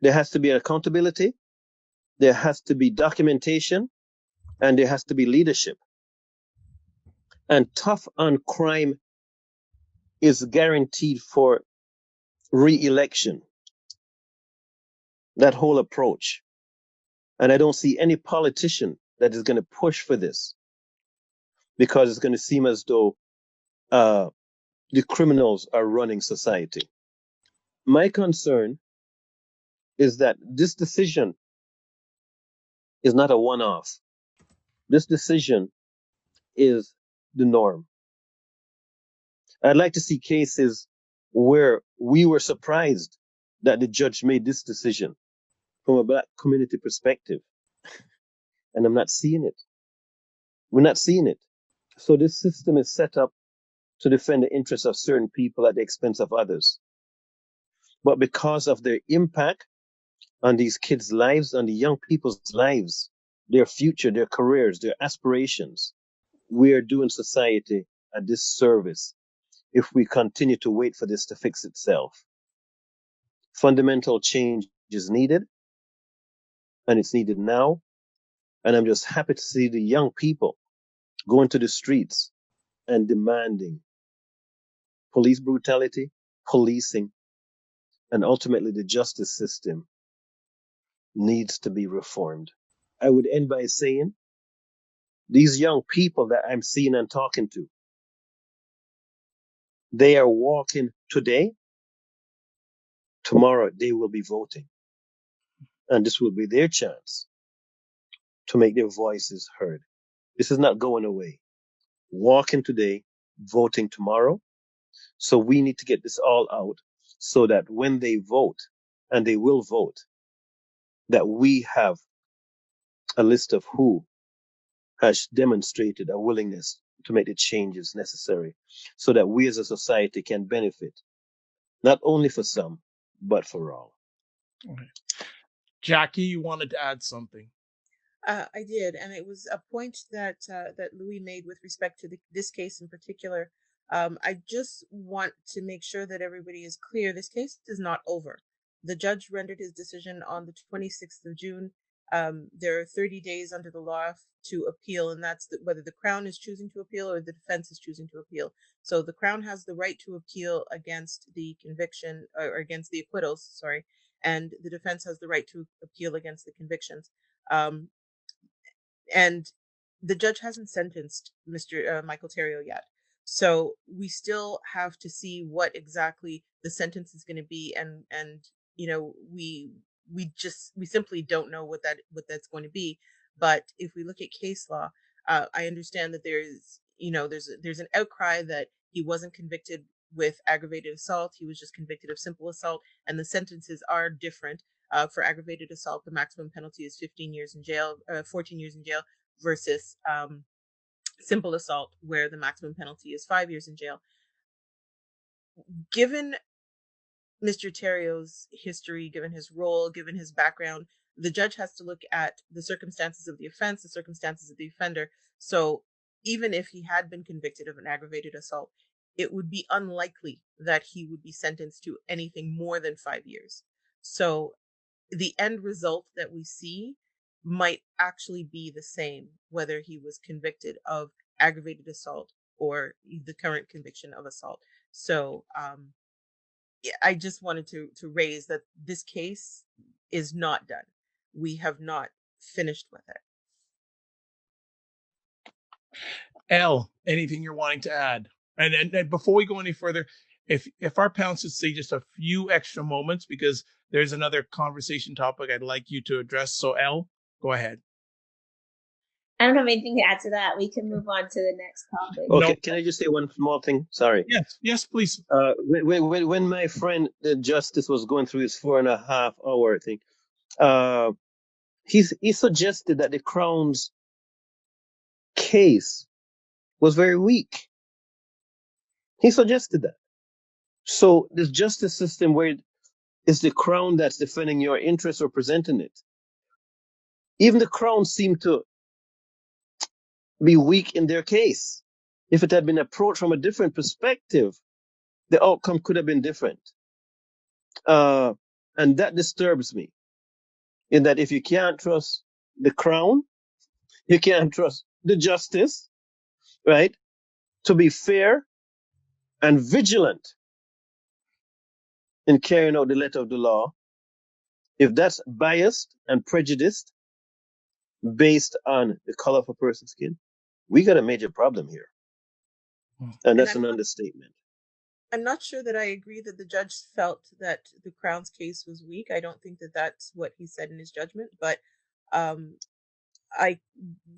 There has to be accountability, there has to be documentation, and there has to be leadership. And tough on crime is guaranteed for re-election. That whole approach. And I don't see any politician that is going to push for this, because it's going to seem as though the criminals are running society. My concern is that this decision is not a one-off. This decision is the norm. I'd like to see cases where we were surprised that the judge made this decision from a black community perspective. And I'm not seeing it. We're not seeing it. So this system is set up to defend the interests of certain people at the expense of others. But because of their impact on these kids' lives, on the young people's lives, their future, their careers, their aspirations, we are doing society a disservice if we continue to wait for this to fix itself. Fundamental change is needed, and it's needed now. And I'm just happy to see the young people going to the streets and demanding police brutality, policing, and ultimately the justice system needs to be reformed. I would end by saying these young people that I'm seeing and talking to, they are walking today. Tomorrow they will be voting. And this will be their chance to make their voices heard. This is not going away. Walking today, voting tomorrow. So we need to get this all out so that when they vote, and they will vote, that we have a list of who has demonstrated a willingness to make the changes necessary so that we as a society can benefit, not only for some, but for all. Okay. Jackie, you wanted to add something. I did, and it was a point that that Louis made with respect to this case in particular. I just want to make sure that everybody is clear. This case is not over. The judge rendered his decision on the 26th of June. There are 30 days under the law to appeal, and that's whether the Crown is choosing to appeal or the defense is choosing to appeal. So the Crown has the right to appeal against the conviction or against the acquittals, sorry, and the defense has the right to appeal against the convictions. And the judge hasn't sentenced Mr. Michael Terrio yet. So we still have to see what exactly the sentence is going to be, and you know we simply don't know what that's going to be. But if we look at case law, I understand that there's an outcry that he wasn't convicted with aggravated assault. He was just convicted of simple assault, and the sentences are different. For aggravated assault, the maximum penalty is 15 years in jail, 14 years in jail, versus simple assault, where the maximum penalty is 5 years in jail. Given Mr. Terrio's history, given his role, given his background, the judge has to look at the circumstances of the offense, the circumstances of the offender. So even if he had been convicted of an aggravated assault, it would be unlikely that he would be sentenced to anything more than 5 years. So the end result that we see might actually be the same, whether he was convicted of aggravated assault or the current conviction of assault. So I just wanted to raise that this case is not done. We have not finished with it. Elle, anything you're wanting to add? And before we go any further, if our panelists would say just a few extra moments, because there's another conversation topic I'd like you to address. So Elle, go ahead. I don't have anything to add to that. We can move on to the next topic. Okay, No. Can I just say one small thing? Sorry. Yes, please. When my friend, the justice, was going through his 4.5 hour thing, he suggested that the Crown's case was very weak. He suggested that. So this justice system where it's the Crown that's defending your interests or presenting it, even the Crown seemed to be weak in their case. If it had been approached from a different perspective, the outcome could have been different. And that disturbs me, in that if you can't trust the Crown, you can't trust the justice, right, to be fair and vigilant in carrying out the letter of the law. If that's biased and prejudiced based on the color of a person's skin, we got a major problem here. And that's an understatement. I'm not sure that I agree that the judge felt that the Crown's case was weak. I don't think that that's what he said in his judgment, but um,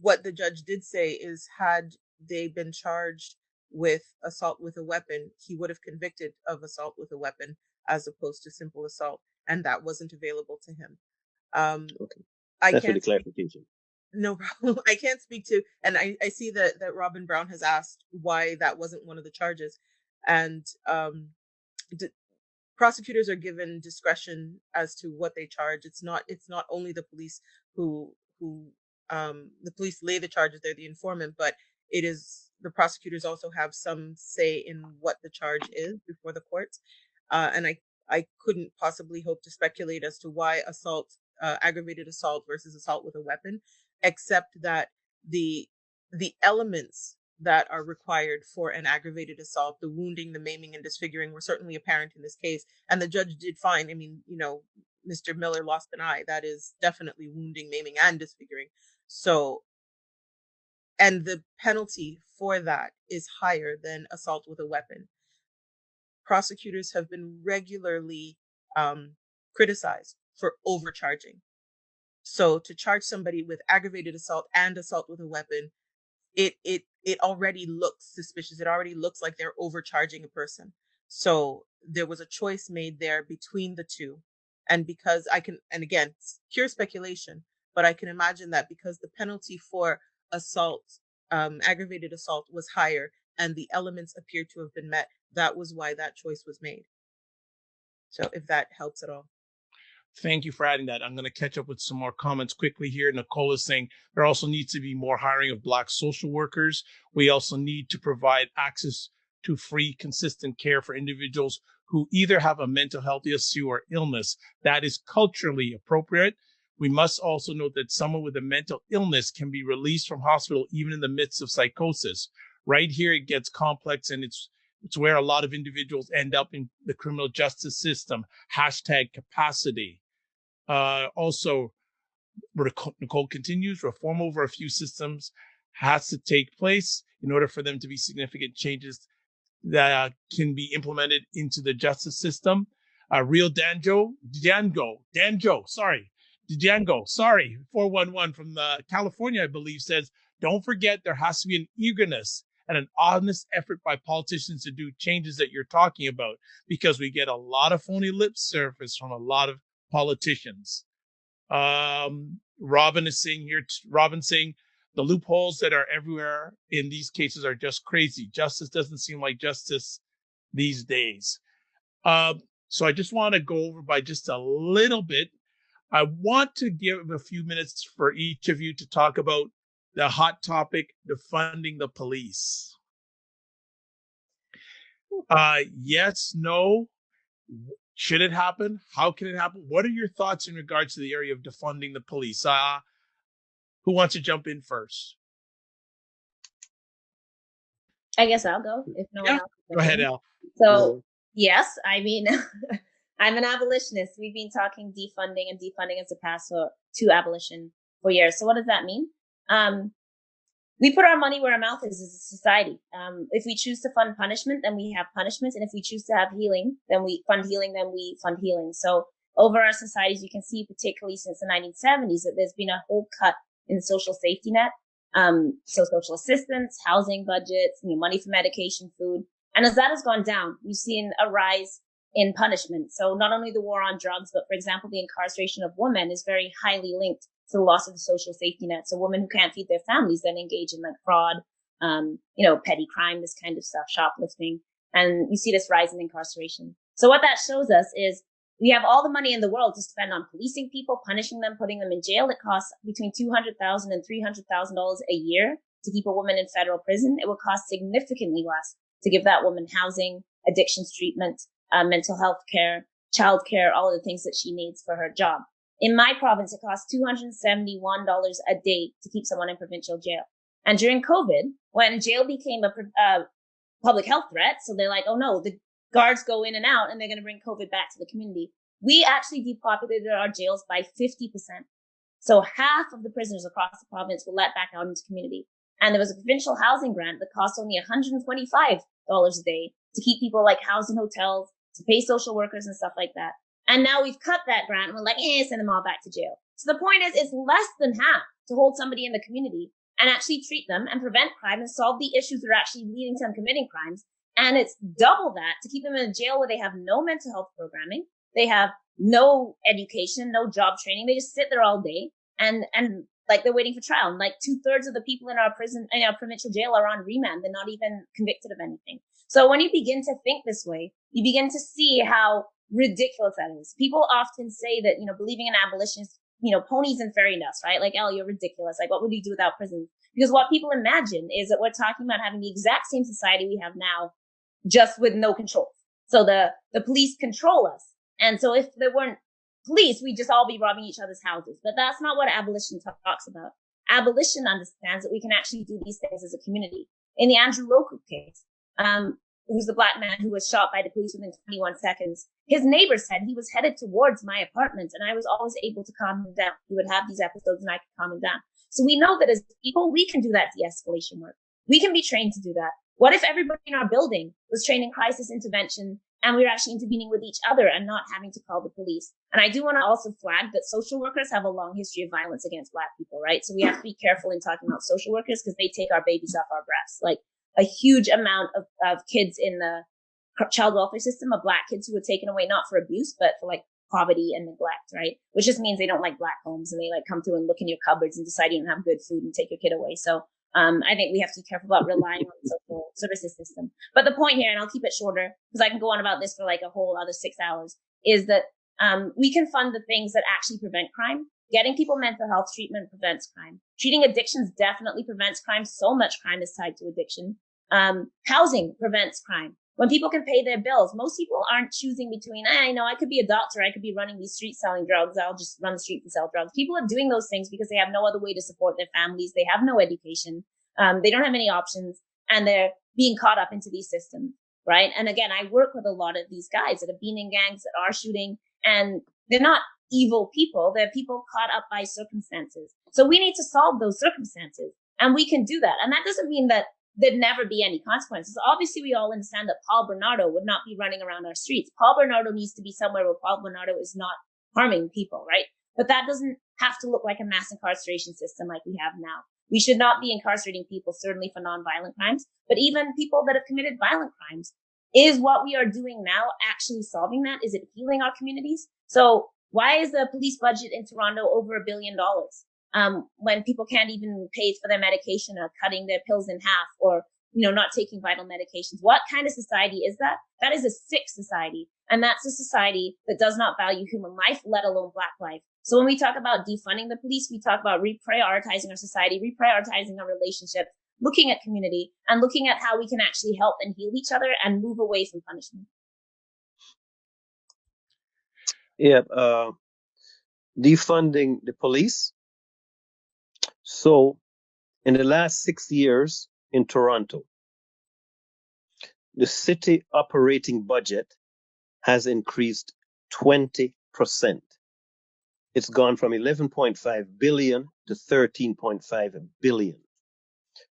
what the judge did say is, had they been charged with assault with a weapon, he would have convicted of assault with a weapon as opposed to simple assault, and that wasn't available to him. Okay. I That's for can't the clarification. no problem. I can't speak to, and I see that Robin Brown has asked why that wasn't one of the charges, and prosecutors are given discretion as to what they charge. It's not only the police who the police lay the charges, they're the informant, but it is the prosecutors also have some say in what the charge is before the courts. And I couldn't possibly hope to speculate as to why aggravated assault versus assault with a weapon, except that the elements that are required for an aggravated assault, the wounding, the maiming, and disfiguring, were certainly apparent in this case. And the judge did find, I mean, Mr. Miller lost an eye. That is definitely wounding, maiming, and disfiguring. So, and the penalty for that is higher than assault with a weapon. Prosecutors have been regularly criticized for overcharging. So to charge somebody with aggravated assault and assault with a weapon, it already looks suspicious. It already looks like they're overcharging a person. So there was a choice made there between the two. And because and again, it's pure speculation, but I can imagine that because the penalty for assault, aggravated assault, was higher and the elements appeared to have been met, that was why that choice was made. So if that helps at all. Thank you for adding that. I'm going to catch up with some more comments quickly here. Nicole is saying there also needs to be more hiring of Black social workers. We also need to provide access to free, consistent care for individuals who either have a mental health issue or illness that is culturally appropriate. We must also note that someone with a mental illness can be released from hospital even in the midst of psychosis. Right here, it gets complex, and it's where a lot of individuals end up in the criminal justice system. #capacity. Also, Nicole continues, reform over a few systems has to take place in order for them to be significant changes that can be implemented into the justice system. Real Danjo, 411 from California, I believe, says, don't forget there has to be an eagerness and an honest effort by politicians to do changes that you're talking about, because we get a lot of phony lip service from a lot of politicians. Robin saying the loopholes that are everywhere in these cases are just crazy. Justice doesn't seem like justice these days. So I just want to go over by just a little bit. I want to give a few minutes for each of you to talk about the hot topic, defunding the police. Yes, no. Should it happen? How can it happen? What are your thoughts in regards to the area of defunding the police? Who wants to jump in first? I guess I'll go if no one else. Go ahead, Al. So, yes, I mean, I'm an abolitionist. We've been talking defunding as a path to abolition for years. So what does that mean? We put our money where our mouth is as a society. If we choose to fund punishment, then we have punishment. And if we choose to have healing, then we fund healing, So over our societies, you can see, particularly since the 1970s, that there's been a whole cut in the social safety net. So social assistance, housing budgets, money for medication, food. And as that has gone down, we've seen a rise in punishment. So not only the war on drugs, but for example, the incarceration of women is very highly linked to the loss of the social safety net. So women who can't feed their families then engage in like fraud, petty crime, this kind of stuff, shoplifting. And you see this rise in incarceration. So what that shows us is we have all the money in the world to spend on policing people, punishing them, putting them in jail. It costs between $200,000 and $300,000 a year to keep a woman in federal prison. It will cost significantly less to give that woman housing, addictions treatment, mental health care, child care, all of the things that she needs for her job. In my province, it costs $271 a day to keep someone in provincial jail. And during COVID, when jail became a public health threat, so they're like, oh no, the guards go in and out and they're going to bring COVID back to the community. We actually depopulated our jails by 50%. So half of the prisoners across the province were let back out into community. And there was a provincial housing grant that cost only $125 a day to keep people like housed in hotels, to pay social workers and stuff like that. And now we've cut that grant and we're like, send them all back to jail. So the point is, it's less than half to hold somebody in the community and actually treat them and prevent crime and solve the issues that are actually leading to them committing crimes. And it's double that to keep them in a jail where they have no mental health programming. They have no education, no job training. They just sit there all day and like they're waiting for trial. And like 2/3 of the people in our prison, in our provincial jail are on remand. They're not even convicted of anything. So when you begin to think this way, you begin to see how ridiculous that is. People often say that, believing in abolition is, ponies and fairy dust, right? Like, oh, you're ridiculous. Like, what would you do without prisons? Because what people imagine is that we're talking about having the exact same society we have now, just with no control. So the police control us. And so if there weren't police, we'd just all be robbing each other's houses. But that's not what abolition talks about. Abolition understands that we can actually do these things as a community. In the Andrew Loku case, who's the black man who was shot by the police within 21 seconds, his neighbor said he was headed towards my apartment and I was always able to calm him down. He would have these episodes and I could calm him down. So we know that as people, we can do that de-escalation work. We can be trained to do that. What if everybody in our building was trained in crisis intervention and we were actually intervening with each other and not having to call the police? And I do want to also flag that social workers have a long history of violence against black people, right? So we have to be careful in talking about social workers because they take our babies off our breasts. Like a huge amount of kids in the child welfare system are black kids who were taken away, not for abuse, but for like poverty and neglect, right? Which just means they don't like black homes and they like come through and look in your cupboards and decide you don't have good food and take your kid away. So I think we have to be careful about relying on the social services system. But the point here, and I'll keep it shorter because I can go on about this for like a whole other 6 hours, is that we can fund the things that actually prevent crime. Getting people mental health treatment prevents crime. Treating addictions definitely prevents crime. So much crime is tied to addiction. Housing prevents crime. When people can pay their bills, most people aren't choosing between, I could be a doctor, I could be running these streets selling drugs, I'll just run the streets and sell drugs. People are doing those things because they have no other way to support their families. They have no education. They don't have any options and they're being caught up into these systems, right? And again, I work with a lot of these guys that have been in gangs that are shooting and they're not evil people. They're people caught up by circumstances. So we need to solve those circumstances and we can do that. And that doesn't mean that there'd never be any consequences. Obviously, we all understand that Paul Bernardo would not be running around our streets. Paul Bernardo needs to be somewhere where Paul Bernardo is not harming people, right? But that doesn't have to look like a mass incarceration system like we have now. We should not be incarcerating people, certainly for nonviolent crimes, but even people that have committed violent crimes. Is what we are doing now actually solving that? Is it healing our communities? So why is the police budget in Toronto over $1 billion? When people can't even pay for their medication or cutting their pills in half or, not taking vital medications. What kind of society is that? That is a sick society. And that's a society that does not value human life, let alone black life. So when we talk about defunding the police, we talk about reprioritizing our society, reprioritizing our relationships, looking at community and looking at how we can actually help and heal each other and move away from punishment. Yeah, defunding the police. So in the last 6 years in Toronto, the city operating budget has increased 20%. It's gone from 11.5 billion to 13.5 billion.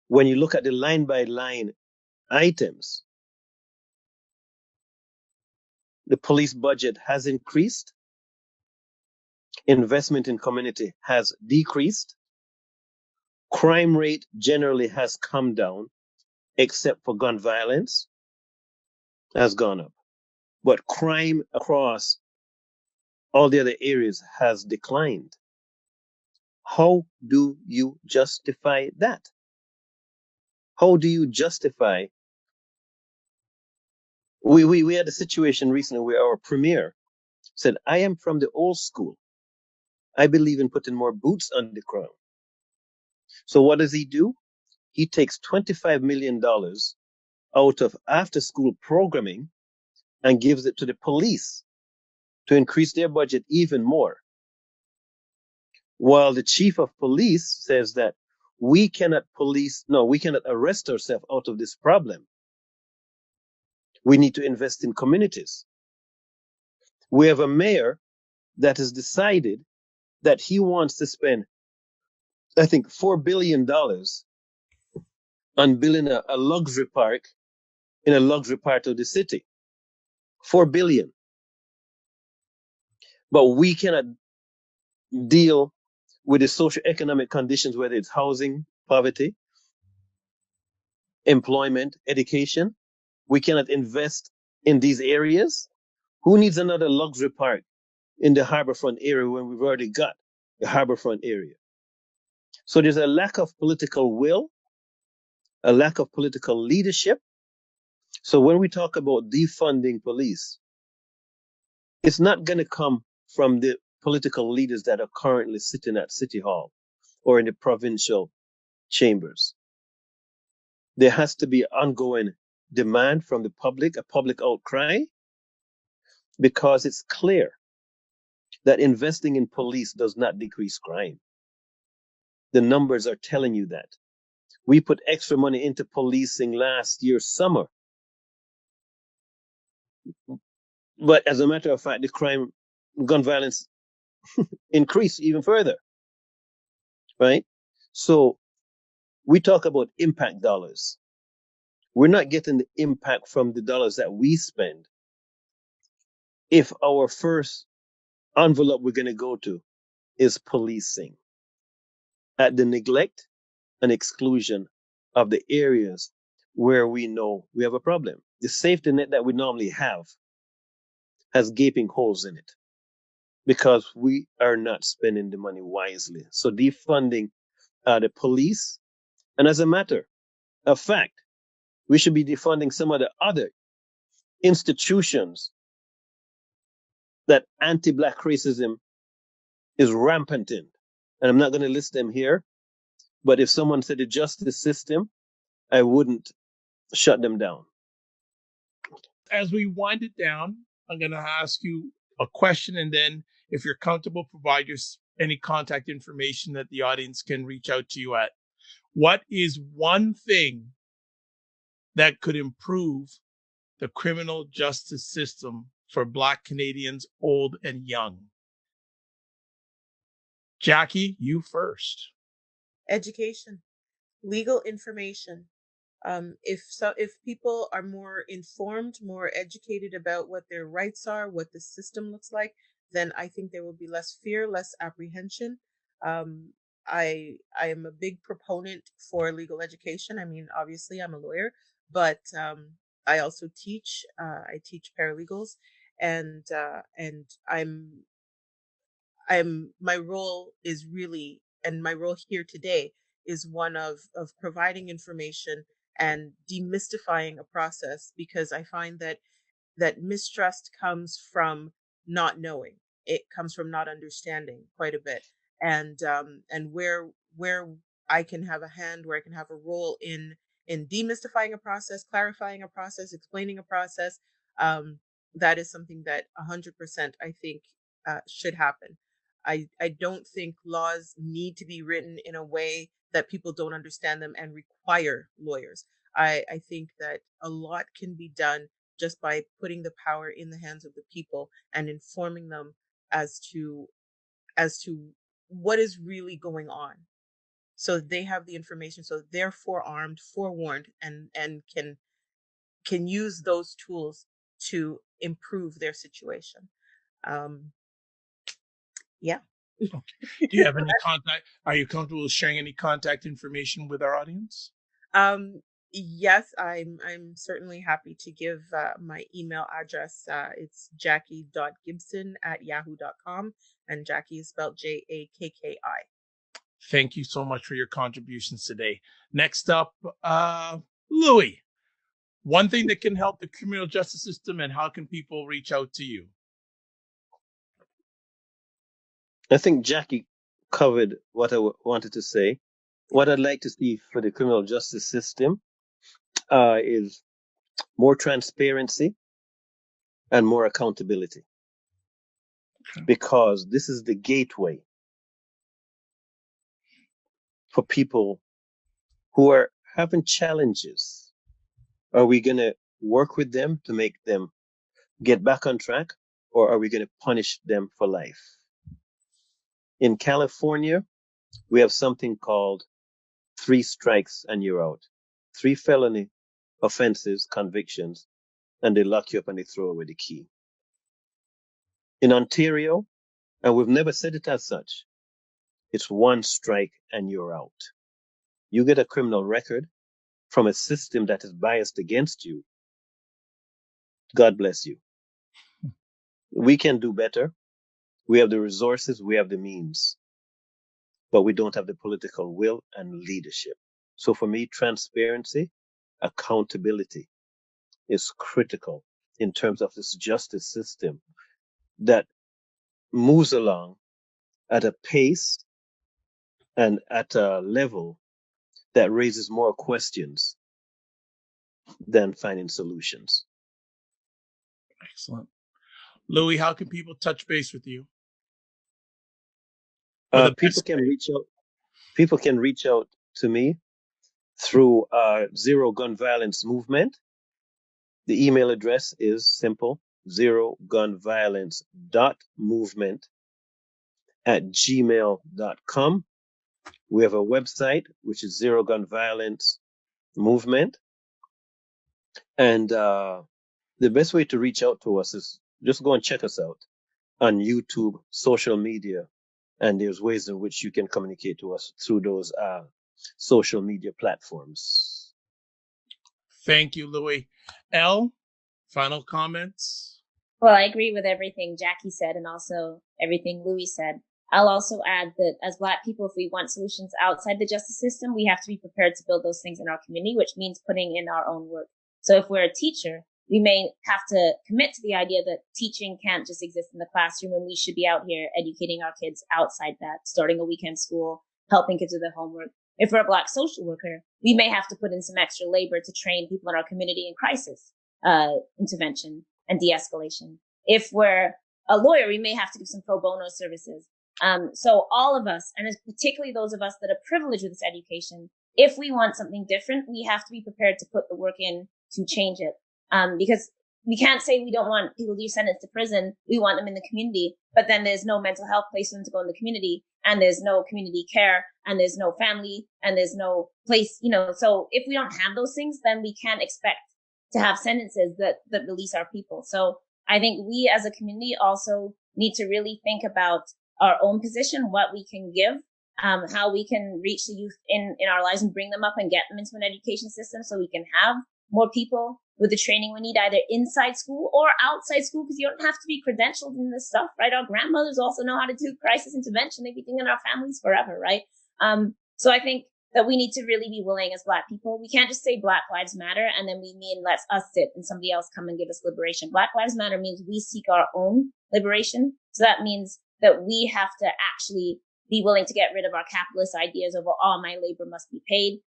When you look at the line by line items, the police budget has increased. Investment in community has decreased. Crime rate generally has come down, except for gun violence, has gone up. But crime across all the other areas has declined. How do you justify that? How do you justify? We had a situation recently where our premier said, I am from the old school. I believe in putting more boots on the ground. So what does he do? He takes $25 million out of after-school programming and gives it to the police to increase their budget even more. While the chief of police says that we cannot arrest ourselves out of this problem. We need to invest in communities. We have a mayor that has decided that he wants to spend, I think, $4 billion on building a luxury park in a luxury part of the city. 4 billion. But we cannot deal with the socioeconomic conditions, whether it's housing, poverty, employment, education. We cannot invest in these areas. Who needs another luxury park in the harborfront area when we've already got the harborfront area? So there's a lack of political will, a lack of political leadership. So when we talk about defunding police, it's not going to come from the political leaders that are currently sitting at City Hall or in the provincial chambers. There has to be ongoing demand from the public, a public outcry, because it's clear that investing in police does not decrease crime. The numbers are telling you that. We put extra money into policing last year summer. But as a matter of fact, the crime, gun violence increased even further, right? So we talk about impact dollars. We're not getting the impact from the dollars that we spend if our first envelope we're going to go to is policing at the neglect and exclusion of the areas where we know we have a problem. The safety net that we normally have has gaping holes in it because we are not spending the money wisely. So defunding the police, and as a matter of fact, we should be defunding some of the other institutions that anti-Black racism is rampant in. And I'm not going to list them here, but if someone said the justice system, I wouldn't shut them down. As we wind it down, I'm going to ask you a question, and then if you're comfortable, provide any contact information that the audience can reach out to you at. What is one thing that could improve the criminal justice system for Black Canadians, old and young? Jackie, you first. Education, legal information. If people are more informed, more educated about what their rights are, what the system looks like, then I think there will be less fear, less apprehension. I am a big proponent for legal education. I mean, obviously, I'm a lawyer, but I also teach. I teach paralegals, and my role is really, and my role here today is one of providing information and demystifying a process, because I find that mistrust comes from not knowing. It comes from not understanding quite a bit, and where I can have a hand, where I can have a role in demystifying a process, clarifying a process, explaining a process. That is something that 100% I think should happen. I don't think laws need to be written in a way that people don't understand them and require lawyers. I think that a lot can be done just by putting the power in the hands of the people and informing them as to what is really going on, so they have the information, so they're forearmed, forewarned, and can use those tools to improve their situation. Yeah. Okay. Do you have any contact? Are you comfortable with sharing any contact information with our audience? Yes, I'm certainly happy to give my email address. It's jackie.gibson@yahoo.com, and Jackie is spelled Jakki. Thank you so much for your contributions today. Next up, Louis, one thing that can help the criminal justice system, and how can people reach out to you? I think Jackie covered what I wanted to say. What I'd like to see for the criminal justice system is more transparency and more accountability. Okay. Because this is the gateway for people who are having challenges. Are we going to work with them to make them get back on track, or are we going to punish them for life? In California, we have something called 3 strikes and you're out. 3 felony offenses, convictions, and they lock you up and they throw away the key. In Ontario, and we've never said it as such, it's one strike and you're out. You get a criminal record from a system that is biased against you. God bless you. We can do better. We have the resources, we have the means, but we don't have the political will and leadership. So for me, transparency, accountability is critical in terms of this justice system that moves along at a pace and at a level that raises more questions than finding solutions. Excellent. Louis, how can people touch base with you? People can reach out to me through Zero Gun Violence Movement. The email address is simple: zerogunviolence.movement@gmail.com. We have a website, which is Zero Gun Violence Movement. And the best way to reach out to us is just go and check us out on YouTube, social media, and there's ways in which you can communicate to us through those social media platforms. Thank you, Louis. Elle, final comments? Well, I agree with everything Jackie said and also everything Louis said. I'll also add that as Black people, if we want solutions outside the justice system, we have to be prepared to build those things in our community, which means putting in our own work. So if we're a teacher, we may have to commit to the idea that teaching can't just exist in the classroom, and we should be out here educating our kids outside that, starting a weekend school, helping kids with their homework. If we're a Black social worker, we may have to put in some extra labor to train people in our community in crisis intervention and de-escalation. If we're a lawyer, we may have to give some pro bono services. So all of us, and particularly those of us that are privileged with this education, if we want something different, we have to be prepared to put the work in to change it. Because we can't say we don't want people to be sentenced to prison. We want them in the community, but then there's no mental health place for them to go in the community, and there's no community care, and there's no family, and there's no place, so if we don't have those things, then we can't expect to have sentences that release our people. So I think we as a community also need to really think about our own position, what we can give, how we can reach the youth in our lives and bring them up and get them into an education system so we can have more people with the training we need either inside school or outside school, because you don't have to be credentialed in this stuff, right? Our grandmothers also know how to do crisis intervention. They've been doing it in our families forever, right? So I think that we need to really be willing as Black people. We can't just say Black Lives Matter and then we mean let's us sit and somebody else come and give us liberation. Black Lives Matter means we seek our own liberation. So that means that we have to actually be willing to get rid of our capitalist ideas of all my labor must be paid.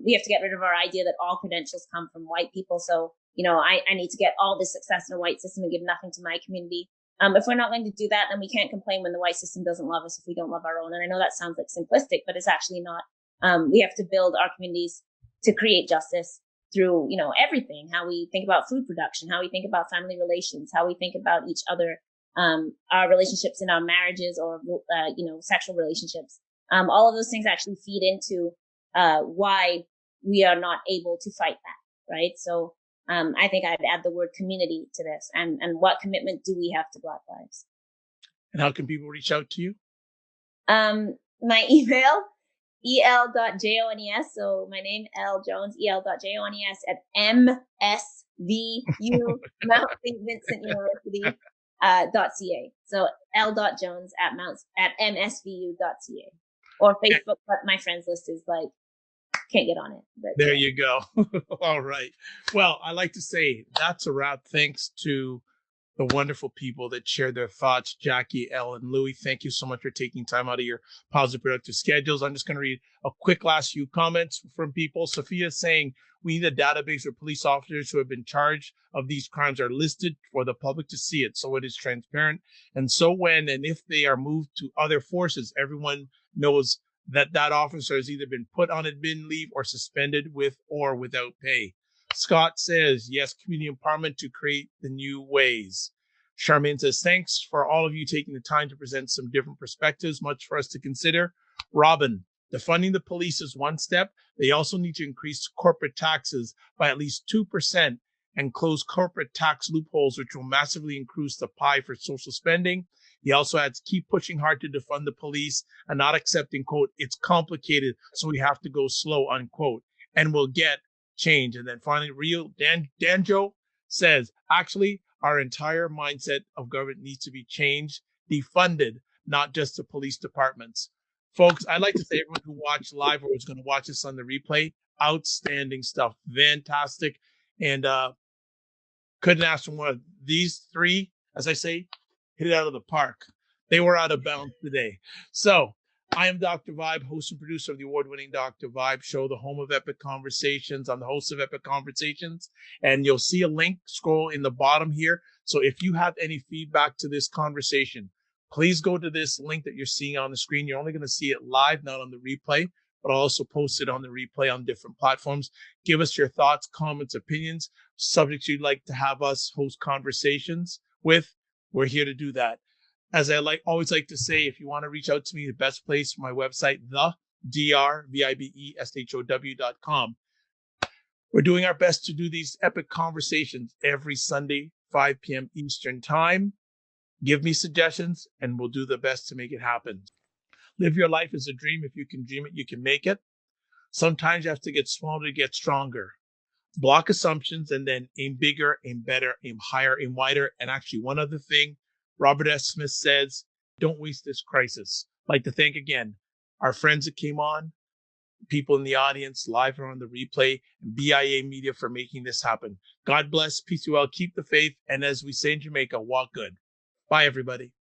We have to get rid of our idea that all credentials come from white people. So, I need to get all this success in a white system and give nothing to my community. If we're not going to do that, then we can't complain when the white system doesn't love us if we don't love our own. And I know that sounds like simplistic, but it's actually not. We have to build our communities to create justice through, everything, how we think about food production, how we think about family relations, how we think about each other, our relationships in our marriages or, sexual relationships. All of those things actually feed into why we are not able to fight that, right? So I think I'd add the word community to this, and what commitment do we have to Black lives? And how can people reach out to you? My email, el.jones, so my name, L. Jones, el.jones @MSVU, Mount Saint Vincent University, .ca. So l.jones at msvu.ca. Or Facebook, but my friends list is can't get on it. But there you go. All right. Well, I like to say that's a wrap. Thanks to the wonderful people that shared their thoughts, Jackie, Elle, and Louis. Thank you so much for taking time out of your positive, productive schedules. I'm just going to read a quick last few comments from people. Sophia saying, we need a database where police officers who have been charged of these crimes are listed for the public to see it, so it is transparent. And so when and if they are moved to other forces, everyone knows that officer has either been put on admin leave or suspended with or without pay. Scott says, yes, community empowerment to create the new ways. Charmaine says, thanks for all of you taking the time to present some different perspectives, much for us to consider. Robin, Defunding the police is one step. They also need to increase corporate taxes by at least 2% and close corporate tax loopholes, which will massively increase the pie for social spending. He also adds, keep pushing hard to defund the police and not accepting, quote, it's complicated, so we have to go slow, unquote, and we'll get change. And then finally, real Danjo says, actually, our entire mindset of government needs to be changed, defunded, not just the police departments. Folks, I'd like to say everyone who watched live or is going to watch this on the replay, outstanding stuff, fantastic. And couldn't ask for more. These three, as I say, hit it out of the park. They were out of bounds today. So I am Dr. Vibe, host and producer of the award-winning Dr. Vibe show, the home of Epic Conversations. I'm the host of Epic Conversations, and you'll see a link scroll in the bottom here. So if you have any feedback to this conversation, please go to this link that you're seeing on the screen. You're only going to see it live, not on the replay, but I'll also post it on the replay on different platforms. Give us your thoughts, comments, opinions, subjects you'd like to have us host conversations with. We're here to do that. As I always like to say, if you want to reach out to me, the best place for my website, thedrvibeshow.com. We're doing our best to do these epic conversations every Sunday, 5 p.m. Eastern time. Give me suggestions, and we'll do the best to make it happen. Live your life as a dream. If you can dream it, you can make it. Sometimes you have to get smaller to get stronger. Block assumptions and then aim bigger, aim better, aim higher, aim wider. And actually, one other thing, Robert S. Smith says, don't waste this crisis. I'd like to thank again our friends that came on, people in the audience, live or on the replay, and BIA Media for making this happen. God bless, peace be well, keep the faith, and as we say in Jamaica, walk good. Bye, everybody.